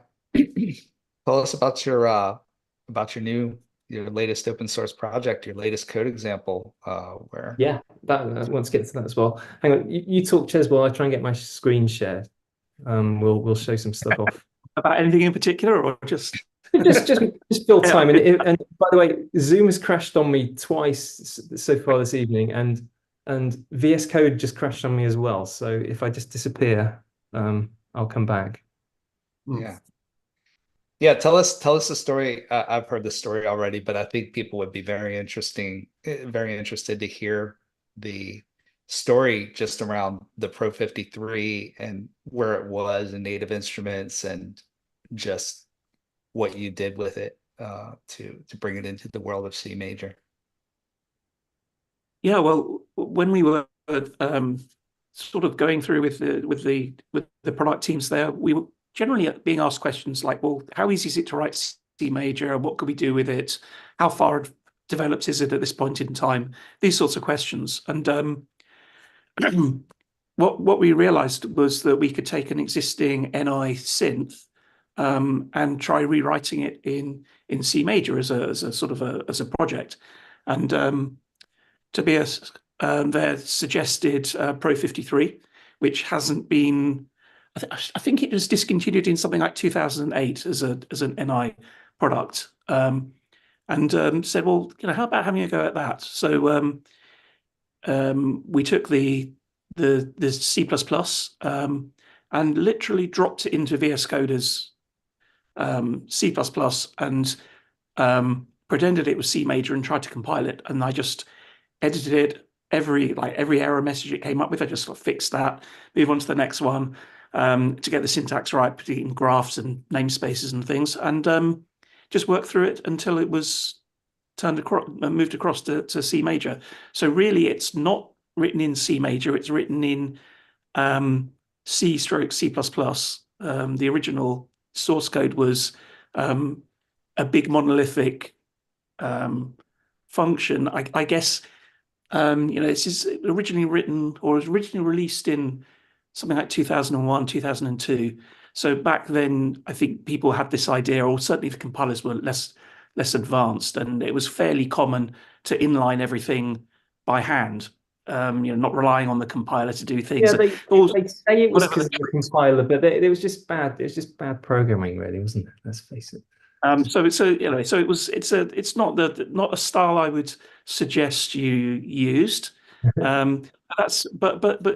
Speaker 1: Tell us about your latest open source project, your latest code example, where
Speaker 3: Yeah, that I want to get to that as well. Hang on, you talk, Ches, while I try and get my screen share. We'll show some stuff off.
Speaker 4: About anything in particular, or just
Speaker 3: Just fill
Speaker 4: yeah,
Speaker 3: time. And by the way, Zoom has crashed on me twice so far this evening, and VS Code just crashed on me as well. So if I just disappear, I'll come back.
Speaker 1: yeah. Yeah, tell us the story. I've heard the story already, but I think people would be very interested to hear the story just around the Pro 53 and where it was in Native Instruments and just what you did with it to bring it into the world of C major.
Speaker 4: yeah. Well, when we were sort of going through with the product teams there, we were generally being asked questions like, well, how easy is it to write C major? What could we do with it? How far developed is it at this point in time? These sorts of questions. And what we realized was that we could take an existing NI synth and try rewriting it in C major as a sort of as a project. And Tobias there suggested Pro 53, which hasn't been. I think it was discontinued in something like 2008 as an NI product, and said, well, how about having a go at that? So we took the C++ and literally dropped it into VS Code as C++ and pretended it was C major and tried to compile it. And I just edited it. Every error message it came up with, I just sort of fixed that, move on to the next one to get the syntax right, particularly in graphs and namespaces and things, and just worked through it until it was moved across to C major. So really, it's not written in C major; it's written in C stroke C++. The original source code was a big monolithic function. I guess this is originally written or was originally released in something like 2001, 2002. So back then, I think people had this idea, or certainly the compilers were less advanced, and it was fairly common to inline everything by hand. Not relying on the compiler to do things.
Speaker 3: Yeah, they say it was because of the compiler, but it was just bad. It was just bad programming, really, wasn't it? Let's face it.
Speaker 4: So it's not a style I would suggest you used. But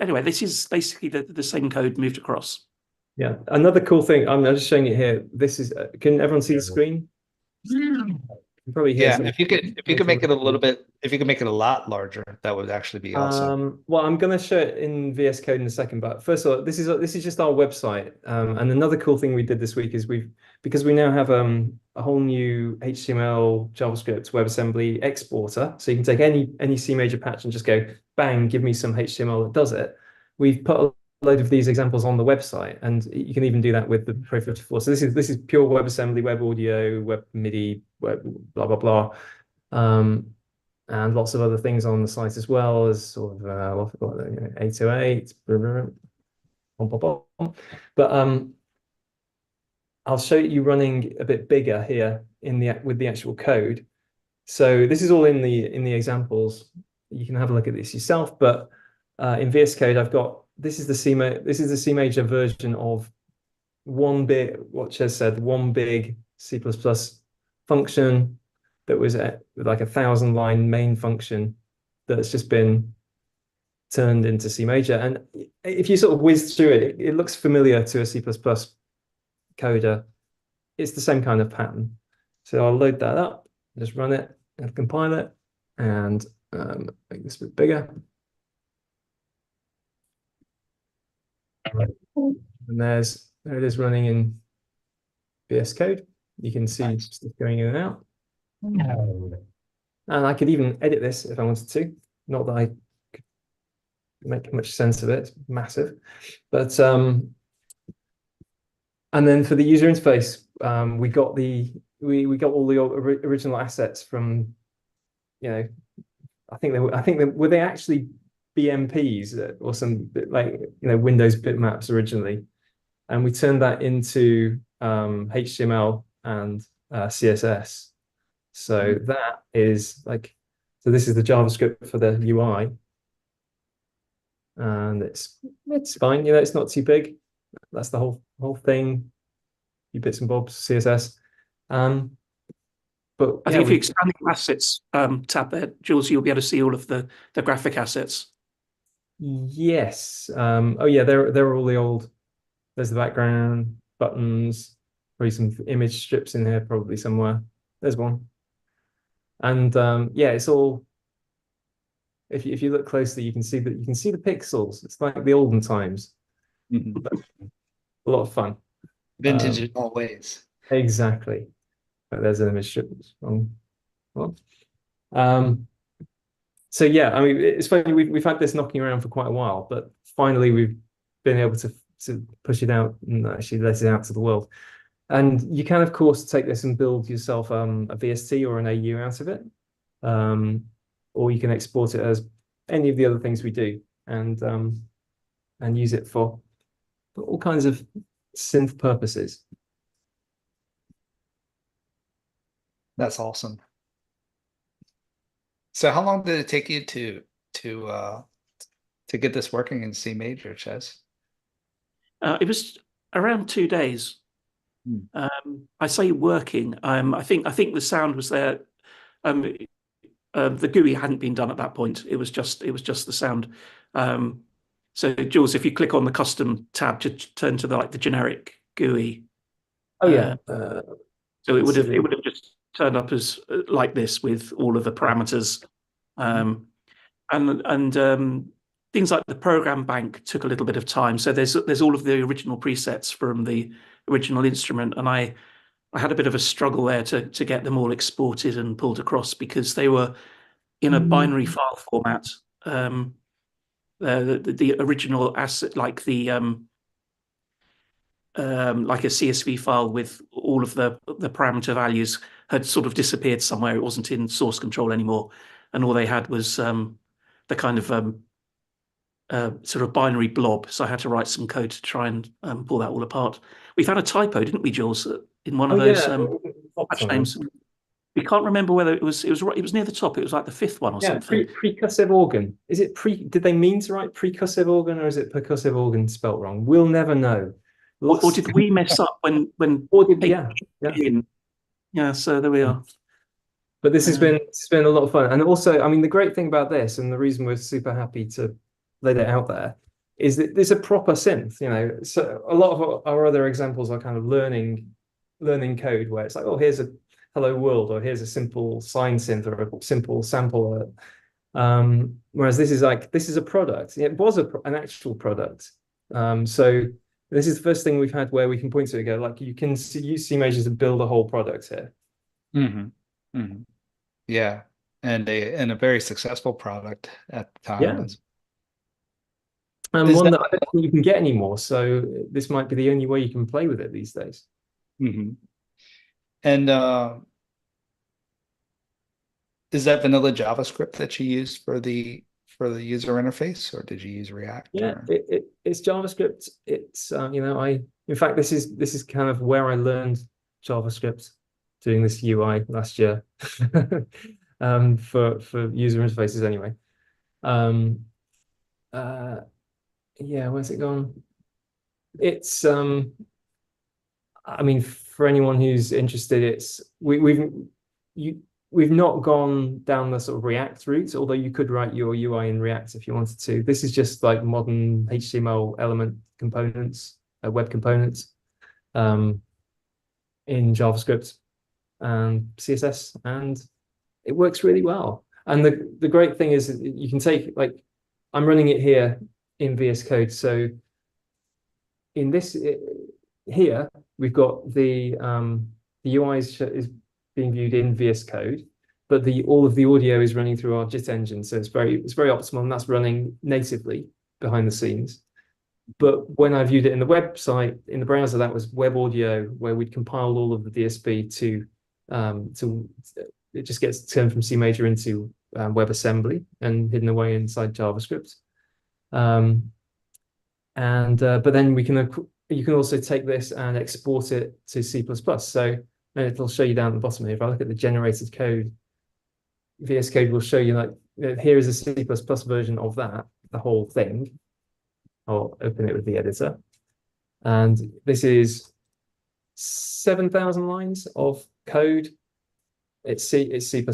Speaker 4: anyway, this is basically the same code moved across.
Speaker 3: Yeah, another cool thing. I'm just showing it here. This is. Can everyone see the screen? You can probably hear.
Speaker 1: Yeah, if you could make it a little bit, if you could make it a lot larger, that would actually be awesome.
Speaker 3: Well, I'm going to show it in VS Code in a second, but first of all, this is just our website. And another cool thing we did this week is because we now have a whole new HTML, JavaScript, WebAssembly exporter, so you can take any C major patch and just go bang, give me some HTML that does it. We've put a load of these examples on the website, and you can even do that with the Pro 54. So this is pure WebAssembly, web audio, web MIDI, web blah blah blah. And lots of other things on the site as well as sort of 808. But I'll show you running a bit bigger here with the actual code. So this is all in the examples. You can have a look at this yourself. But in VS Code, I've got this is the C major version of what Ches said, one big C++ function that was like a 1,000-line main function that's just been turned into C major. And if you sort of whiz through it, it looks familiar to a C++ coder. It's the same kind of pattern. So I'll load that up, just run it and compile it, and make this a bit bigger. And there it is running in VS Code. You can see stuff going in and out. And I could even edit this if I wanted to. Not that I could make much sense of it. It's massive. But and then for the user interface, we got all the original assets from, I think were they actually BMPs or some like Windows bitmaps originally, and we turned that into HTML and CSS. So that is like, so this is the JavaScript for the UI, and it's fine. You know, it's not too big. That's the whole thing. Few bits and bobs, CSS. But
Speaker 4: I
Speaker 3: yeah,
Speaker 4: think if you expand the assets tab there, Jules, you'll be able to see all of the graphic assets.
Speaker 3: yes. Oh yeah, they're all the old. There's the background, buttons, probably some image strips in here, probably somewhere. There's one. And yeah, it's all. If you look closely, you can see that the pixels. It's like the olden times.
Speaker 1: Mhm.
Speaker 3: A lot of fun.
Speaker 1: Vintage in all ways.
Speaker 3: Exactly. But there's an image strip. Wrong. Well, so yeah, I mean, it's funny. We've had this knocking around for quite a while, but finally we've been able to push it out and actually let it out to the world. And you can, of course, take this and build yourself a VST or an AU out of it, or you can export it as any of the other things we do, and use it for all kinds of synth purposes.
Speaker 1: That's awesome. So how long did it take you to get this working in CMajor, Ches?
Speaker 4: It was around 2 days. I say working. I think the sound was there. The GUI hadn't been done at that point. It was just the sound. So Jules, if you click on the custom tab to turn to the generic GUI.
Speaker 3: Oh yeah.
Speaker 4: So it would have just turned up as like this with all of the parameters, and things like the program bank took a little bit of time. So there's all of the original presets from the original instrument, and I had a bit of a struggle there to get them all exported and pulled across because they were in a binary file format. The original asset, like a CSV file with all of the parameter values, had sort of disappeared somewhere. It wasn't in source control anymore, and all they had was the kind of sort of binary blob. So I had to write some code to try and pull that all apart. We found a typo, didn't we, Jules, in one of those patch names? We can't remember whether it was near the top. It was like the fifth one or something.
Speaker 3: Percussive organ. Is it did they mean to write precussive organ, or is it percussive organ spelt wrong? We'll never know.
Speaker 4: Or did we mess up when yeah, so there we are.
Speaker 3: But this has been a lot of fun. And also, I mean, the great thing about this, and the reason we're super happy to let it out there, is that there's a proper synth, you know. So a lot of our other examples are kind of learning code where it's like, oh, here's a hello world, or here's a simple sine synth or a simple sample. Whereas this is a product. It was an actual product. So this is the first thing we've had where we can point to it and go, like, you can use CMajor to build a whole product here.
Speaker 1: Yeah, and a very successful product at the time.
Speaker 3: Yeah. And one that I don't think you can get anymore. So this might be the only way you can play with it these days.
Speaker 1: And is that vanilla JavaScript that you used for the user interface, or did you use React?
Speaker 3: Yeah, it's JavaScript. It's in fact, this is kind of where I learned JavaScript, doing this UI last year, for user interfaces anyway. Yeah, where's it gone? It's I mean, for anyone who's interested, we've not gone down the sort of React route, although you could write your UI in React if you wanted to. This is just like modern HTML element components, web components, in JavaScript and CSS, and it works really well. And the great thing is that you can take, like, I'm running it here in VS Code. So in this here, we've got the UI is being viewed in VS Code, but all of the audio is running through our JIT engine. So it's very optimal, and that's running natively behind the scenes. But when I viewed it in the website, in the browser, that was web audio, where we'd compiled all of the DSP to it just gets turned from CMajor into WebAssembly and hidden away inside JavaScript. But then we can you can also take this and export it to C++. So it'll show you down at the bottom here. If I look at the generated code, VS Code will show you like, here is a C++ version of that, the whole thing. I'll open it with the editor. And this is 7,000 lines of code. It's C++.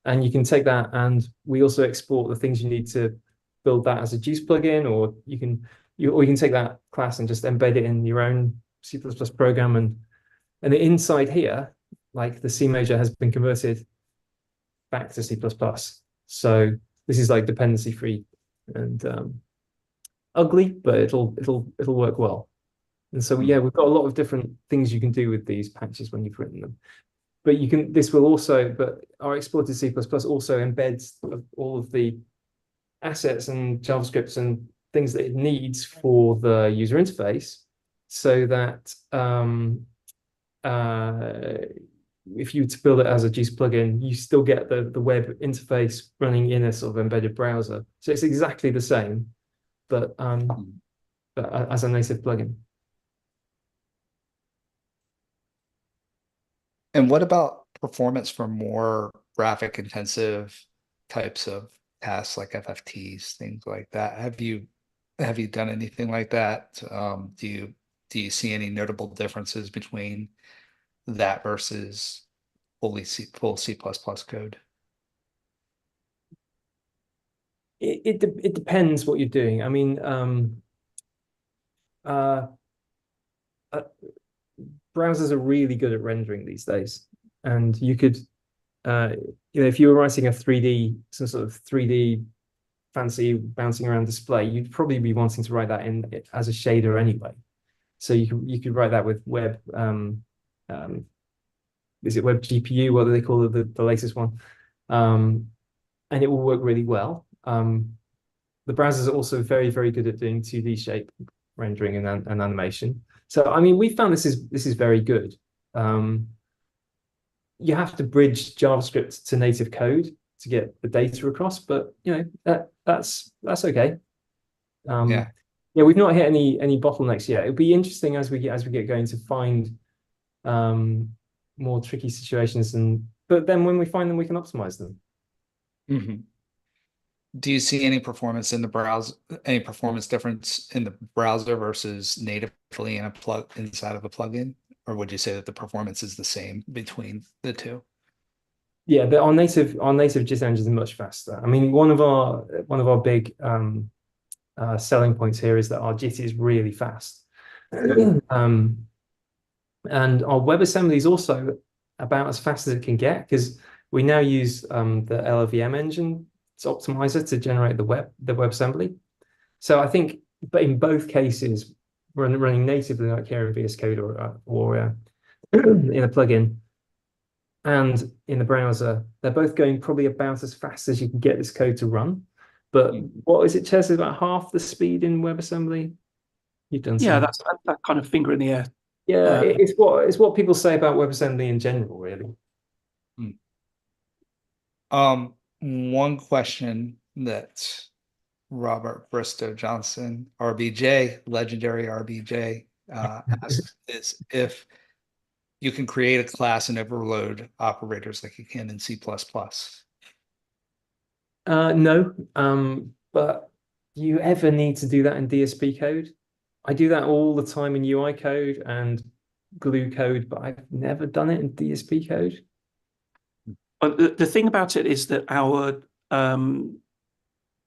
Speaker 3: And you can take that, and we also export the things you need to build that as a Juice plugin, or you can take that class and just embed it in your own C++ program. And the inside here, like the CMajor has been converted back to C++. So this is like dependency free and ugly, but it'll work well. And so yeah, we've got a lot of different things you can do with these patches when you've written them. But but our exported C++ also embeds all of the assets and JavaScripts and things that it needs for the user interface, so that if you were to build it as a Juice plugin, you still get the web interface running in a sort of embedded browser. So it's exactly the same, but as a native plugin.
Speaker 1: And what about performance for more graphic intensive types of tasks like FFTs, things like that? Have you done anything like that? Do you see any notable differences between that versus full C++ code?
Speaker 3: It depends what you're doing. I mean, browsers are really good at rendering these days, and you could, if you were writing some sort of 3D fancy bouncing around display, you'd probably be wanting to write that in as a shader anyway. So you could write that with web. Is it web GPU? What do they call it, the latest one? And it will work really well. The browsers are also very, very good at doing 2D shape rendering and animation. So I mean, we found this is very good. You have to bridge JavaScript to native code to get the data across, but that's okay. Yeah, we've not hit any bottlenecks yet. It'll be interesting as we get going to find more tricky situations, but then when we find them, we can optimize them.
Speaker 1: Mm-hmm. Do you see any performance in the browser, any performance difference in the browser versus natively in inside of a plugin? Or would you say that the performance is the same between the two?
Speaker 3: Yeah, our native JIT engine is much faster. I mean, one of our big selling points here is that our JIT is really fast. And our WebAssembly is also about as fast as it can get, because we now use the LLVM engine optimizer to generate the WebAssembly. So I think, but in both cases, running natively like here in VS Code or in a plugin and in the browser, they're both going probably about as fast as you can get this code to run. But what is it, Ches? About half the speed in WebAssembly? You've done some.
Speaker 4: That's that kind of finger in the air.
Speaker 3: Yeah, it's what people say about WebAssembly in general, really.
Speaker 1: One question that Robert Bristow Johnson, RBJ, legendary RBJ, asks is if you can create a class and overload operators like you can in C++.
Speaker 3: No, but do you ever need to do that in DSP code? I do that all the time in UI code and glue code, but I've never done it in DSP code.
Speaker 4: But the thing about it is that our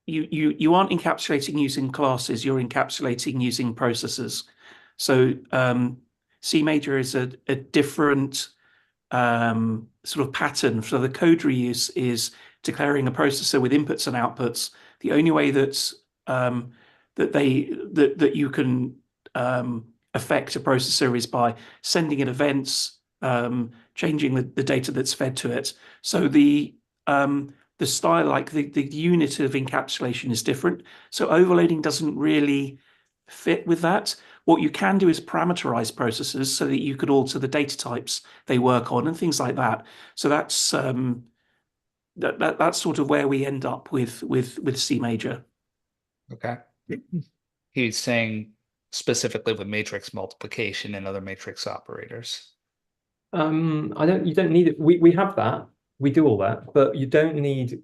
Speaker 4: you aren't encapsulating using classes, you're encapsulating using processors. So CMajor is a different sort of pattern. So the code reuse is declaring a processor with inputs and outputs. The only way that that you can affect a processor is by sending it events, changing the data that's fed to it. So the style, like the unit of encapsulation is different. So overloading doesn't really fit with that. What you can do is parameterize processors so that you could alter the data types they work on and things like that. So that's that's sort of where we end up with CMajor.
Speaker 1: Okay. He's saying specifically with matrix multiplication and other matrix operators?
Speaker 3: You don't need it. We have that. We do all that, but you don't need.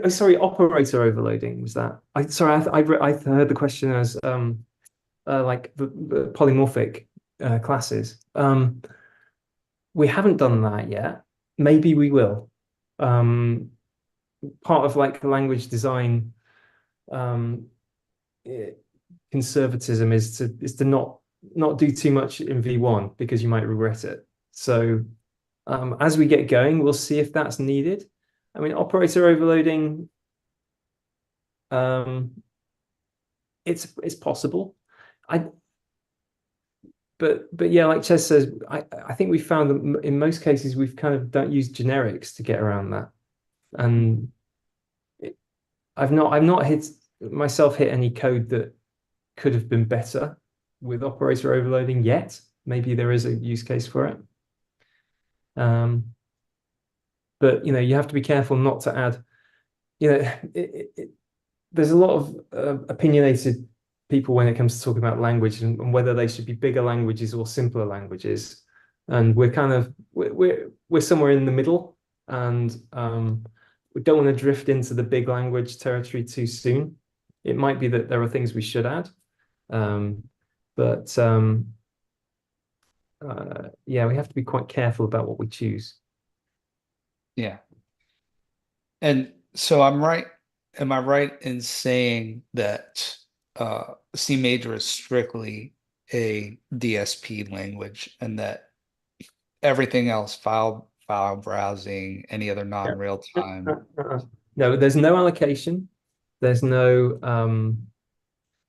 Speaker 3: Sorry, operator overloading was that. I heard the question as like the polymorphic classes. We haven't done that yet. Maybe we will. Part of like language design conservatism is to not do too much in V1 because you might regret it. So as we get going, we'll see if that's needed. I mean, operator overloading, it's possible. But yeah, like Ches says, I think we found that in most cases we've kind of don't use generics to get around that, and I've not hit any code that could have been better with operator overloading yet. Maybe there is a use case for it. But you have to be careful not to add, there's a lot of opinionated people when it comes to talking about language and whether they should be bigger languages or simpler languages. And we're somewhere in the middle, and we don't want to drift into the big language territory too soon. It might be that there are things we should add. Yeah, we have to be quite careful about what we choose.
Speaker 1: Yeah. And so am I right in saying that CMajor is strictly a DSP language, and that everything else, file browsing, any other non-real time?
Speaker 3: No, there's no allocation. There's no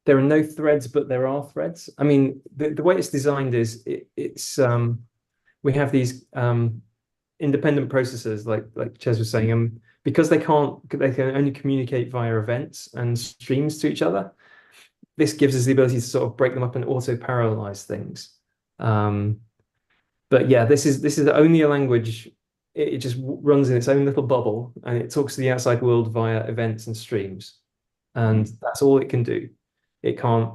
Speaker 3: there are no threads, but there are threads. I mean, the way it's designed is it's we have these independent processors, like Ches was saying, because they can only communicate via events and streams to each other. This gives us the ability to sort of break them up and auto parallelize things. But yeah, this is only a language. It just runs in its own little bubble, and it talks to the outside world via events and streams, and that's all it can do. It can't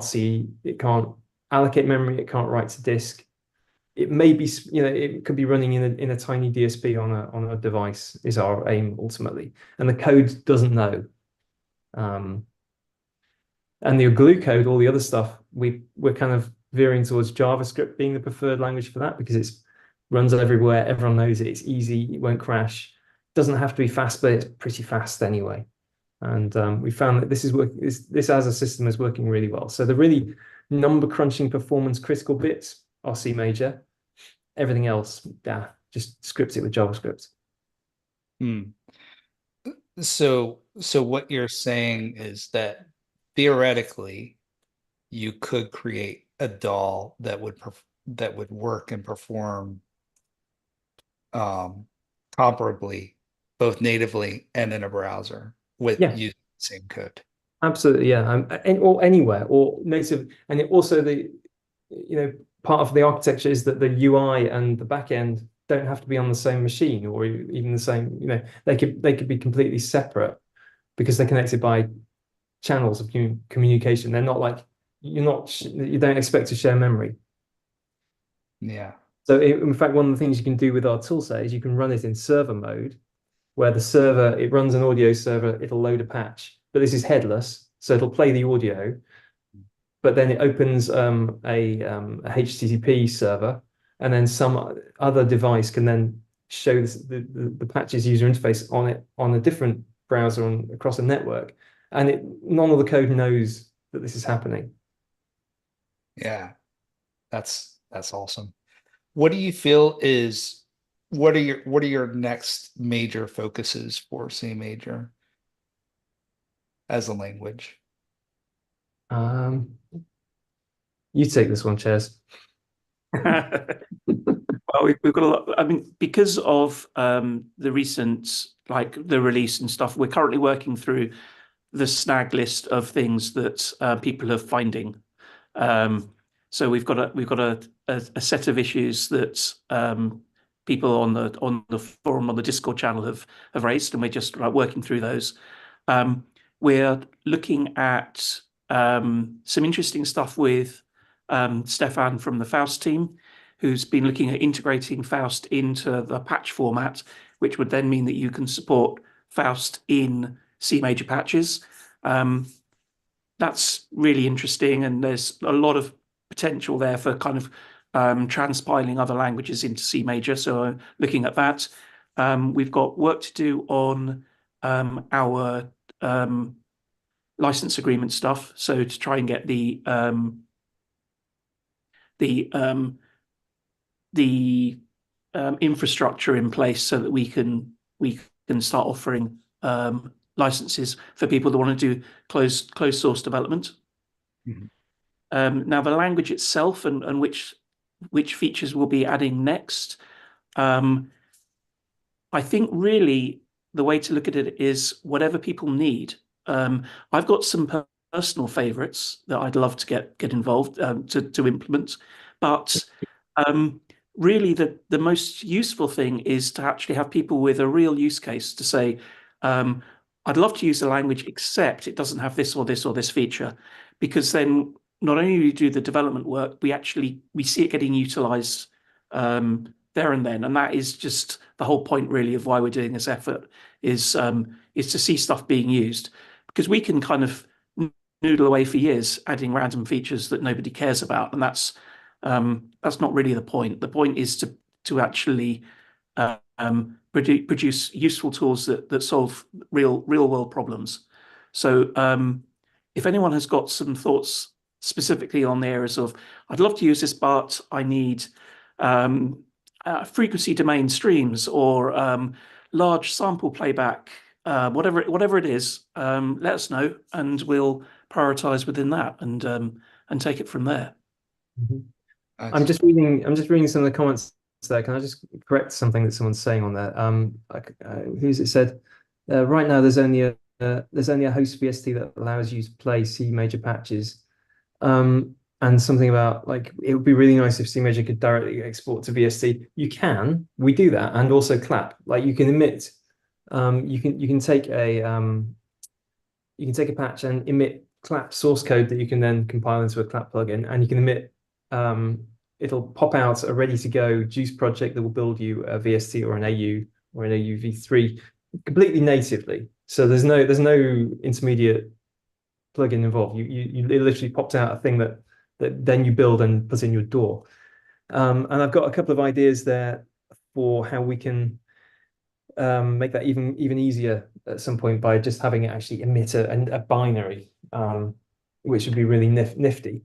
Speaker 3: see, it can't allocate memory, it can't write to disk. It may be, it could be running in a tiny DSP on a device is our aim ultimately, and the code doesn't know. And the glue code, all the other stuff, we're kind of veering towards JavaScript being the preferred language for that, because it runs everywhere, everyone knows it, it's easy, it won't crash. Doesn't have to be fast, but it's pretty fast anyway. And we found that this as a system is working really well. So the really number crunching performance critical bits are CMajor. Everything else, just script it with JavaScript.
Speaker 1: So what you're saying is that theoretically you could create a doll that would work and perform comparably, both natively and in a browser, with using the same code.
Speaker 3: Absolutely, yeah. Or anywhere, or native. And also part of the architecture is that the UI and the backend don't have to be on the same machine, or even the same, they could be completely separate because they're connected by channels of communication. They're not like, you don't expect to share memory.
Speaker 1: Yeah.
Speaker 3: So in fact, one of the things you can do with our toolset is you can run it in server mode, where the server, it runs an audio server, it'll load a patch, but this is headless, so it'll play the audio, but then it opens a HTTP server, and then some other device can then show the patches user interface on a different browser across a network, and none of the code knows that this is happening.
Speaker 1: Yeah, that's awesome. What do you feel is what are your next major focuses for CMajor as a language?
Speaker 3: You take this one, Ches.
Speaker 4: Well, we've got a lot. I mean, because of the recent, like the release and stuff, we're currently working through the snag list of things that people are finding. So we've got a set of issues that people on the forum, on the Discord channel have raised, and we're just working through those. We're looking at some interesting stuff with Stefan from the Faust team, who's been looking at integrating Faust into the patch format, which would then mean that you can support Faust in C major patches. That's really interesting, and there's a lot of potential there for kind of transpiling other languages into C major. So looking at that, we've got work to do on our license agreement stuff. So to try and get the infrastructure in place so that we can start offering licenses for people that want to do closed source development. Now the language itself and which features we'll be adding next. I think really the way to look at it is whatever people need. I've got some personal favorites that I'd love to get involved to implement, but really the most useful thing is to actually have people with a real use case to say, I'd love to use the language, except it doesn't have this or this or this feature, because then not only do we do the development work, we see it getting utilized there and then, and that is just the whole point really of why we're doing this effort is to see stuff being used, because we can kind of noodle away for years adding random features that nobody cares about, and that's not really the point. The point is to actually produce useful tools that solve real world problems. So if anyone has got some thoughts specifically on the areas of, I'd love to use this, but I need frequency domain streams or large sample playback, whatever it is, let us know, and we'll prioritize within that and take it from there.
Speaker 1: Nice.
Speaker 3: I'm just reading some of the comments there. Can I just correct something that someone's saying on there? Who's it said? Right now, there's only a host VST that allows you to play C major patches. And something about like it would be really nice if CMajor could directly export to VST. You can, we do that, and also clap. Like you can emit, you can take a patch and emit clap source code that you can then compile into a clap plugin, and you can emit. It'll pop out a ready to go Juice project that will build you a VST or an AU or an AU v3 completely natively. So there's no intermediate plugin involved. You literally popped out a thing that then you build and put in your door. And I've got a couple of ideas there for how we can make that even easier at some point by just having it actually emit a binary, which would be really nifty.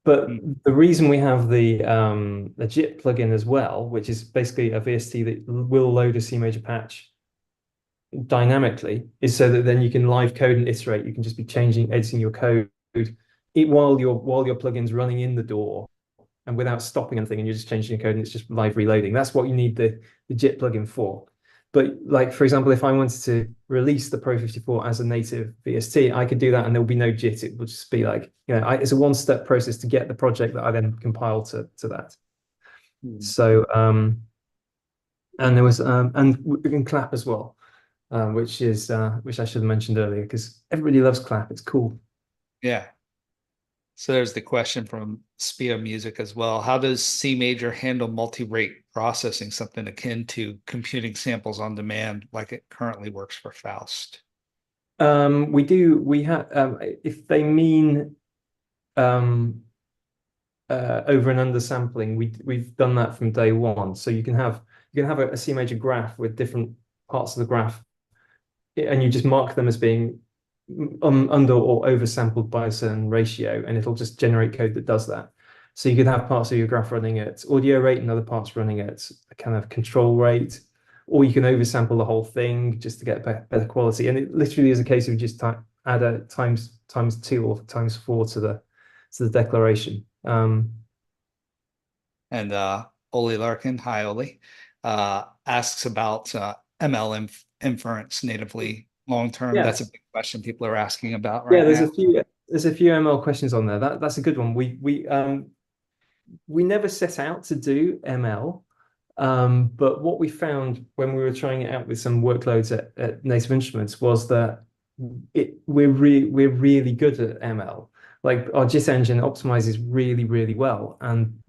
Speaker 3: But the reason we have the JIT plugin as well, which is basically a VST that will load a C major patch dynamically, is so that then you can live code and iterate. You can just be editing your code while your plugin's running in the door and without stopping anything, and you're just changing your code and it's just live reloading. That's what you need the JIT plugin for. But like, for example, if I wanted to release the Pro 54 as a native VST, I could do that and there will be no JIT. It will just be like, it's a one-step process to get the project that I then compile to that. So, and there was, and we can clap as well, which I should have mentioned earlier, because everybody loves clap. It's cool.
Speaker 1: Yeah. So there's the question from Spia Music as well. How does CMajor handle multi-rate processing, something akin to computing samples on demand like it currently works for Faust?
Speaker 3: We have, if they mean over and under sampling, we've done that from day one. So you can have a CMajor graph with different parts of the graph, and you just mark them as being under or over sampled by a certain ratio, and it'll just generate code that does that. So you could have parts of your graph running at audio rate and other parts running at a kind of control rate, or you can oversample the whole thing just to get better quality. And it literally is a case of just add a times 2 or times 4 to the declaration.
Speaker 1: And Oli Larkin, hi Oli, asks about ML inference natively long term.
Speaker 3: Yeah.
Speaker 1: That's a big question people are asking about right now.
Speaker 3: There's a few ML questions on there. That's a good one. We never set out to do ML, but what we found when we were trying it out with some workloads at Native Instruments was that we're really good at ML. Like our JIT engine optimizes really well, and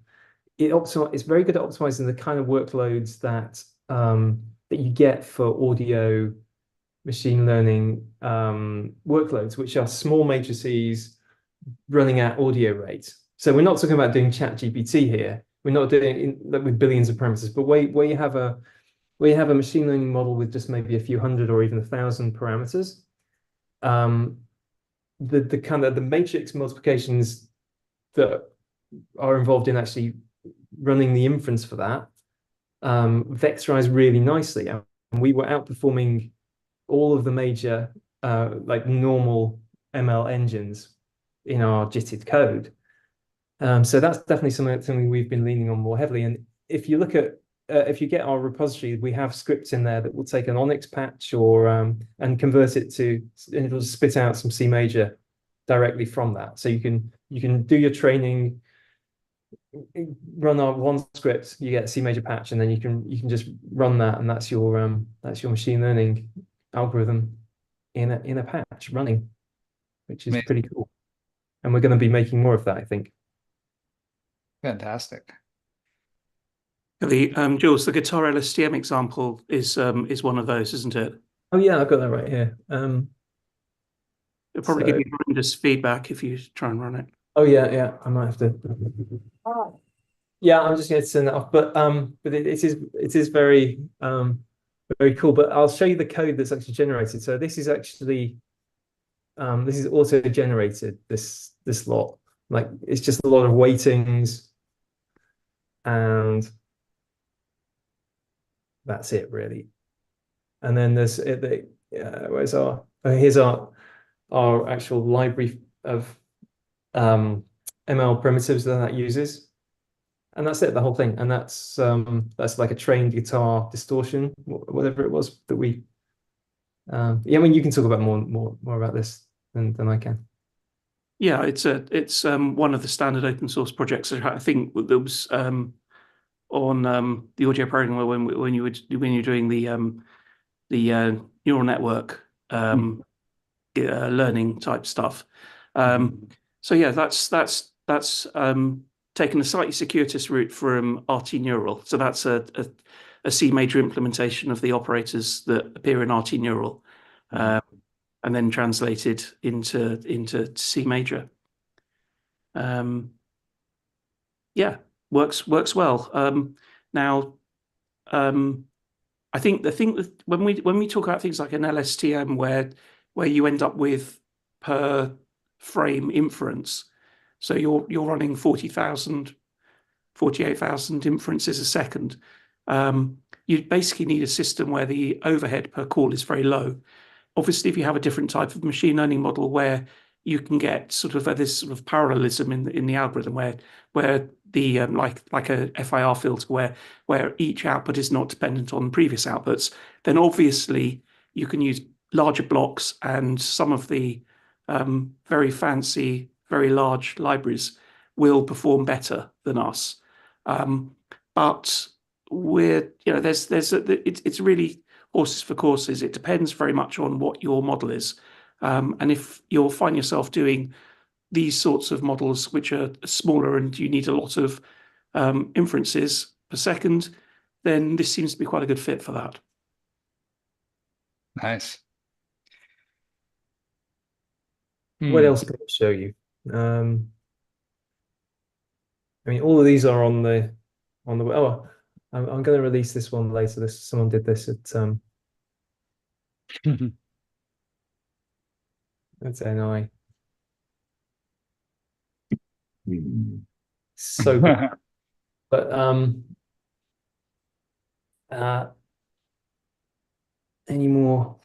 Speaker 3: it's very good at optimizing the kind of workloads that that you get for audio machine learning workloads, which are small matrices running at audio rate. So we're not talking about doing chat GPT here. We're not doing with billions of parameters, but where you have a machine learning model with just maybe a few hundred or even 1,000 parameters, the kind of the matrix multiplications that are involved in actually running the inference for that vectorize really nicely. And we were outperforming all of the major like normal ML engines in our JITted code. So that's definitely something we've been leaning on more heavily. And if you look at if you get our repository, we have scripts in there that will take an Onyx patch or and convert it to, and it'll spit out some CMajor directly from that. So you can do your training, run our one script, you get a CMajor patch, and then you can just run that, and that's your machine learning algorithm in a patch running, which is pretty cool. And we're going to be making more of that, I think.
Speaker 1: Fantastic.
Speaker 4: Jules, the Guitar LSTM example is one of those, isn't it?
Speaker 3: Oh yeah, I've got that right here.
Speaker 4: It'll probably give you horrendous feedback if you try and run it.
Speaker 3: Oh yeah, I might have to. Yeah, I'm just going to turn that off. But it is very very cool. But I'll show you the code that's actually generated. So this is actually this is auto generated. This lot, like it's just a lot of weightings, and that's it really. And then there's where's our here's our actual library of ML primitives that uses, and that's it, the whole thing. And that's like a trained guitar distortion, whatever it was that we yeah, I mean you can talk about more about this than I can.
Speaker 4: Yeah, it's one of the standard open source projects. I think there was on the audio programming when you're doing the neural network learning type stuff. So yeah, that's taken a slightly circuitous route from RT Neural. So that's a CMajor implementation of the operators that appear in RT Neural, and then translated into CMajor. Yeah, works well. Now, I think the thing that when we talk about things like an LSTM where you end up with per frame inference, so you're running 48,000 inferences a second. You basically need a system where the overhead per call is very low. Obviously, if you have a different type of machine learning model where you can get sort of this sort of parallelism in the algorithm where the like a FIR filter where each output is not dependent on previous outputs, then obviously you can use larger blocks, and some of the very fancy, very large libraries will perform better than us. But it's really horses for courses. It depends very much on what your model is. And if you'll find yourself doing these sorts of models, which are smaller and you need a lot of inferences per second, then this seems to be quite a good fit for that.
Speaker 1: Nice.
Speaker 3: What else can I show you? I mean, all of these are on the oh, I'm going to release this one later. Someone did this at that's NI. So good. But any more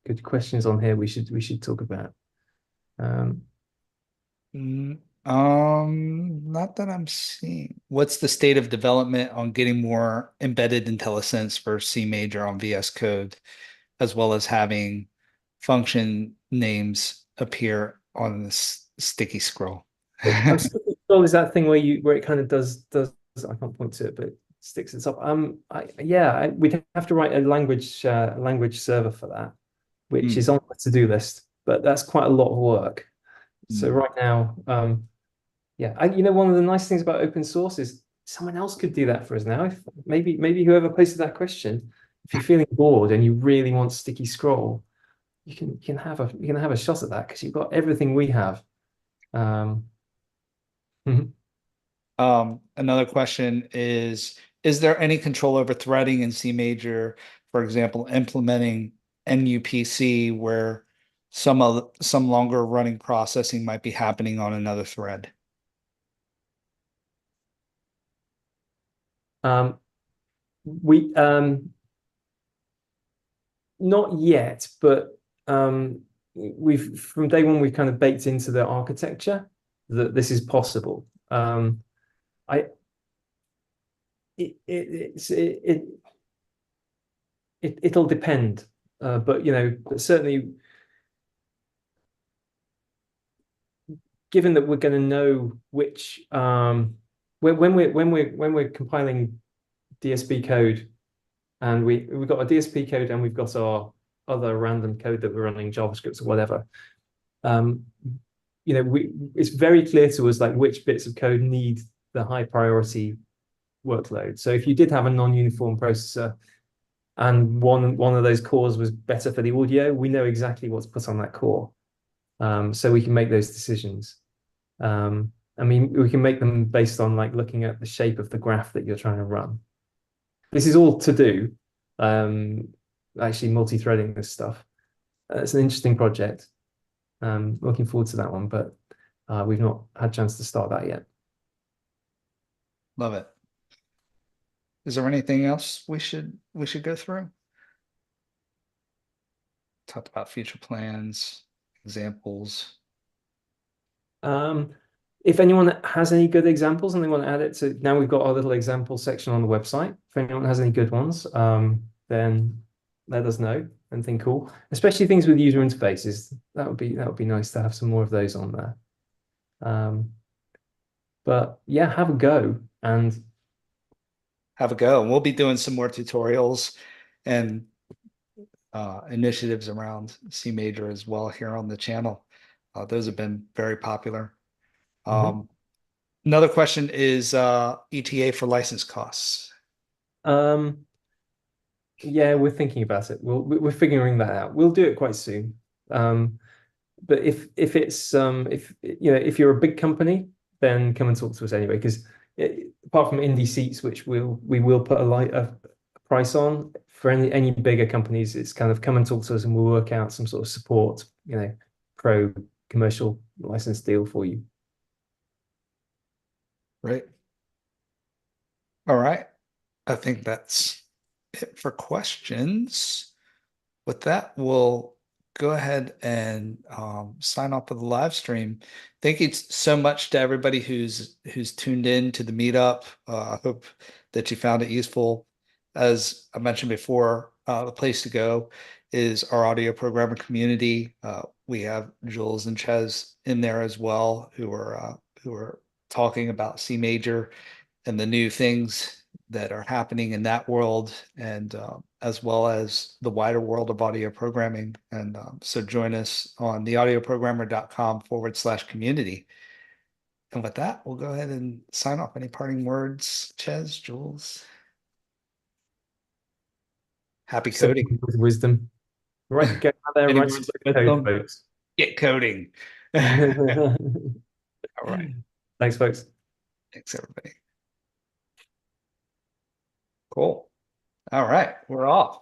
Speaker 3: good questions on here we should talk about?
Speaker 1: Not that I'm seeing. What's the state of development on getting more embedded IntelliSense for CMajor on VS Code, as well as having function names appear on this sticky scroll?
Speaker 3: Sticky scroll is that thing where it kind of does I can't point to it, but it sticks it up. We'd have to write a language server for that. which is on the to-do list, but that's quite a lot of work. So right now, yeah, one of the nice things about open source is someone else could do that for us now. If maybe whoever posted that question, if you're feeling bored and you really want sticky scroll, you can have a shot at that because you've got everything we have.
Speaker 1: Another question is there any control over threading in CMajor, for example, implementing NUPC where some longer running processing might be happening on another thread?
Speaker 3: We not yet, but we've from day one we've kind of baked into the architecture that this is possible. It'll depend, but certainly, given that we're going to know which when we're compiling DSP code, and we've got a DSP code and we've got our other random code that we're running, JavaScript or whatever. It's very clear to us like which bits of code need the high priority workload. So if you did have a non-uniform processor and one of those cores was better for the audio, we know exactly what's put on that core. So we can make those decisions. We can make them based on like looking at the shape of the graph that you're trying to run. This is all to do, actually multi-threading this stuff. It's an interesting project. Looking forward to that one, but we've not had a chance to start that yet.
Speaker 1: Love it. Is there anything else we should go through? Talked about future plans, examples.
Speaker 3: If anyone has any good examples and they want to add it to, now we've got our little example section on the website. If anyone has any good ones, then let us know. Anything cool, especially things with user interfaces. That would be nice to have some more of those on there. But yeah, have a go. And
Speaker 1: we'll be doing some more tutorials and initiatives around CMajor as well here on the channel. Those have been very popular. Another question is ETA for license costs.
Speaker 3: Yeah, we're thinking about it. We're figuring that out. We'll do it quite soon. But if if you're a big company, then come and talk to us anyway. Because apart from indie seats, which we will put a price on for any bigger companies, it's kind of come and talk to us and we'll work out some sort of support, pro commercial license deal for you.
Speaker 1: Right. All right. I think that's it for questions. With that, we'll go ahead and sign off of the live stream. Thank you so much to everybody who's tuned in to the meetup. I hope that you found it useful. As I mentioned before, the place to go is our audio programmer community. We have Jules and Ches in there as well, who are talking about CMajor and the new things that are happening in that world, and as well as the wider world of audio programming. And so join us on theaudioprogrammer.com/community. And with that, we'll go ahead and sign off. Any parting words, Ches, Jules? Happy coding.
Speaker 3: With wisdom. Right, go out there, write some code, folks.
Speaker 1: Get coding. All right.
Speaker 3: Thanks, folks.
Speaker 1: Thanks, everybody. Cool. All right, we're off.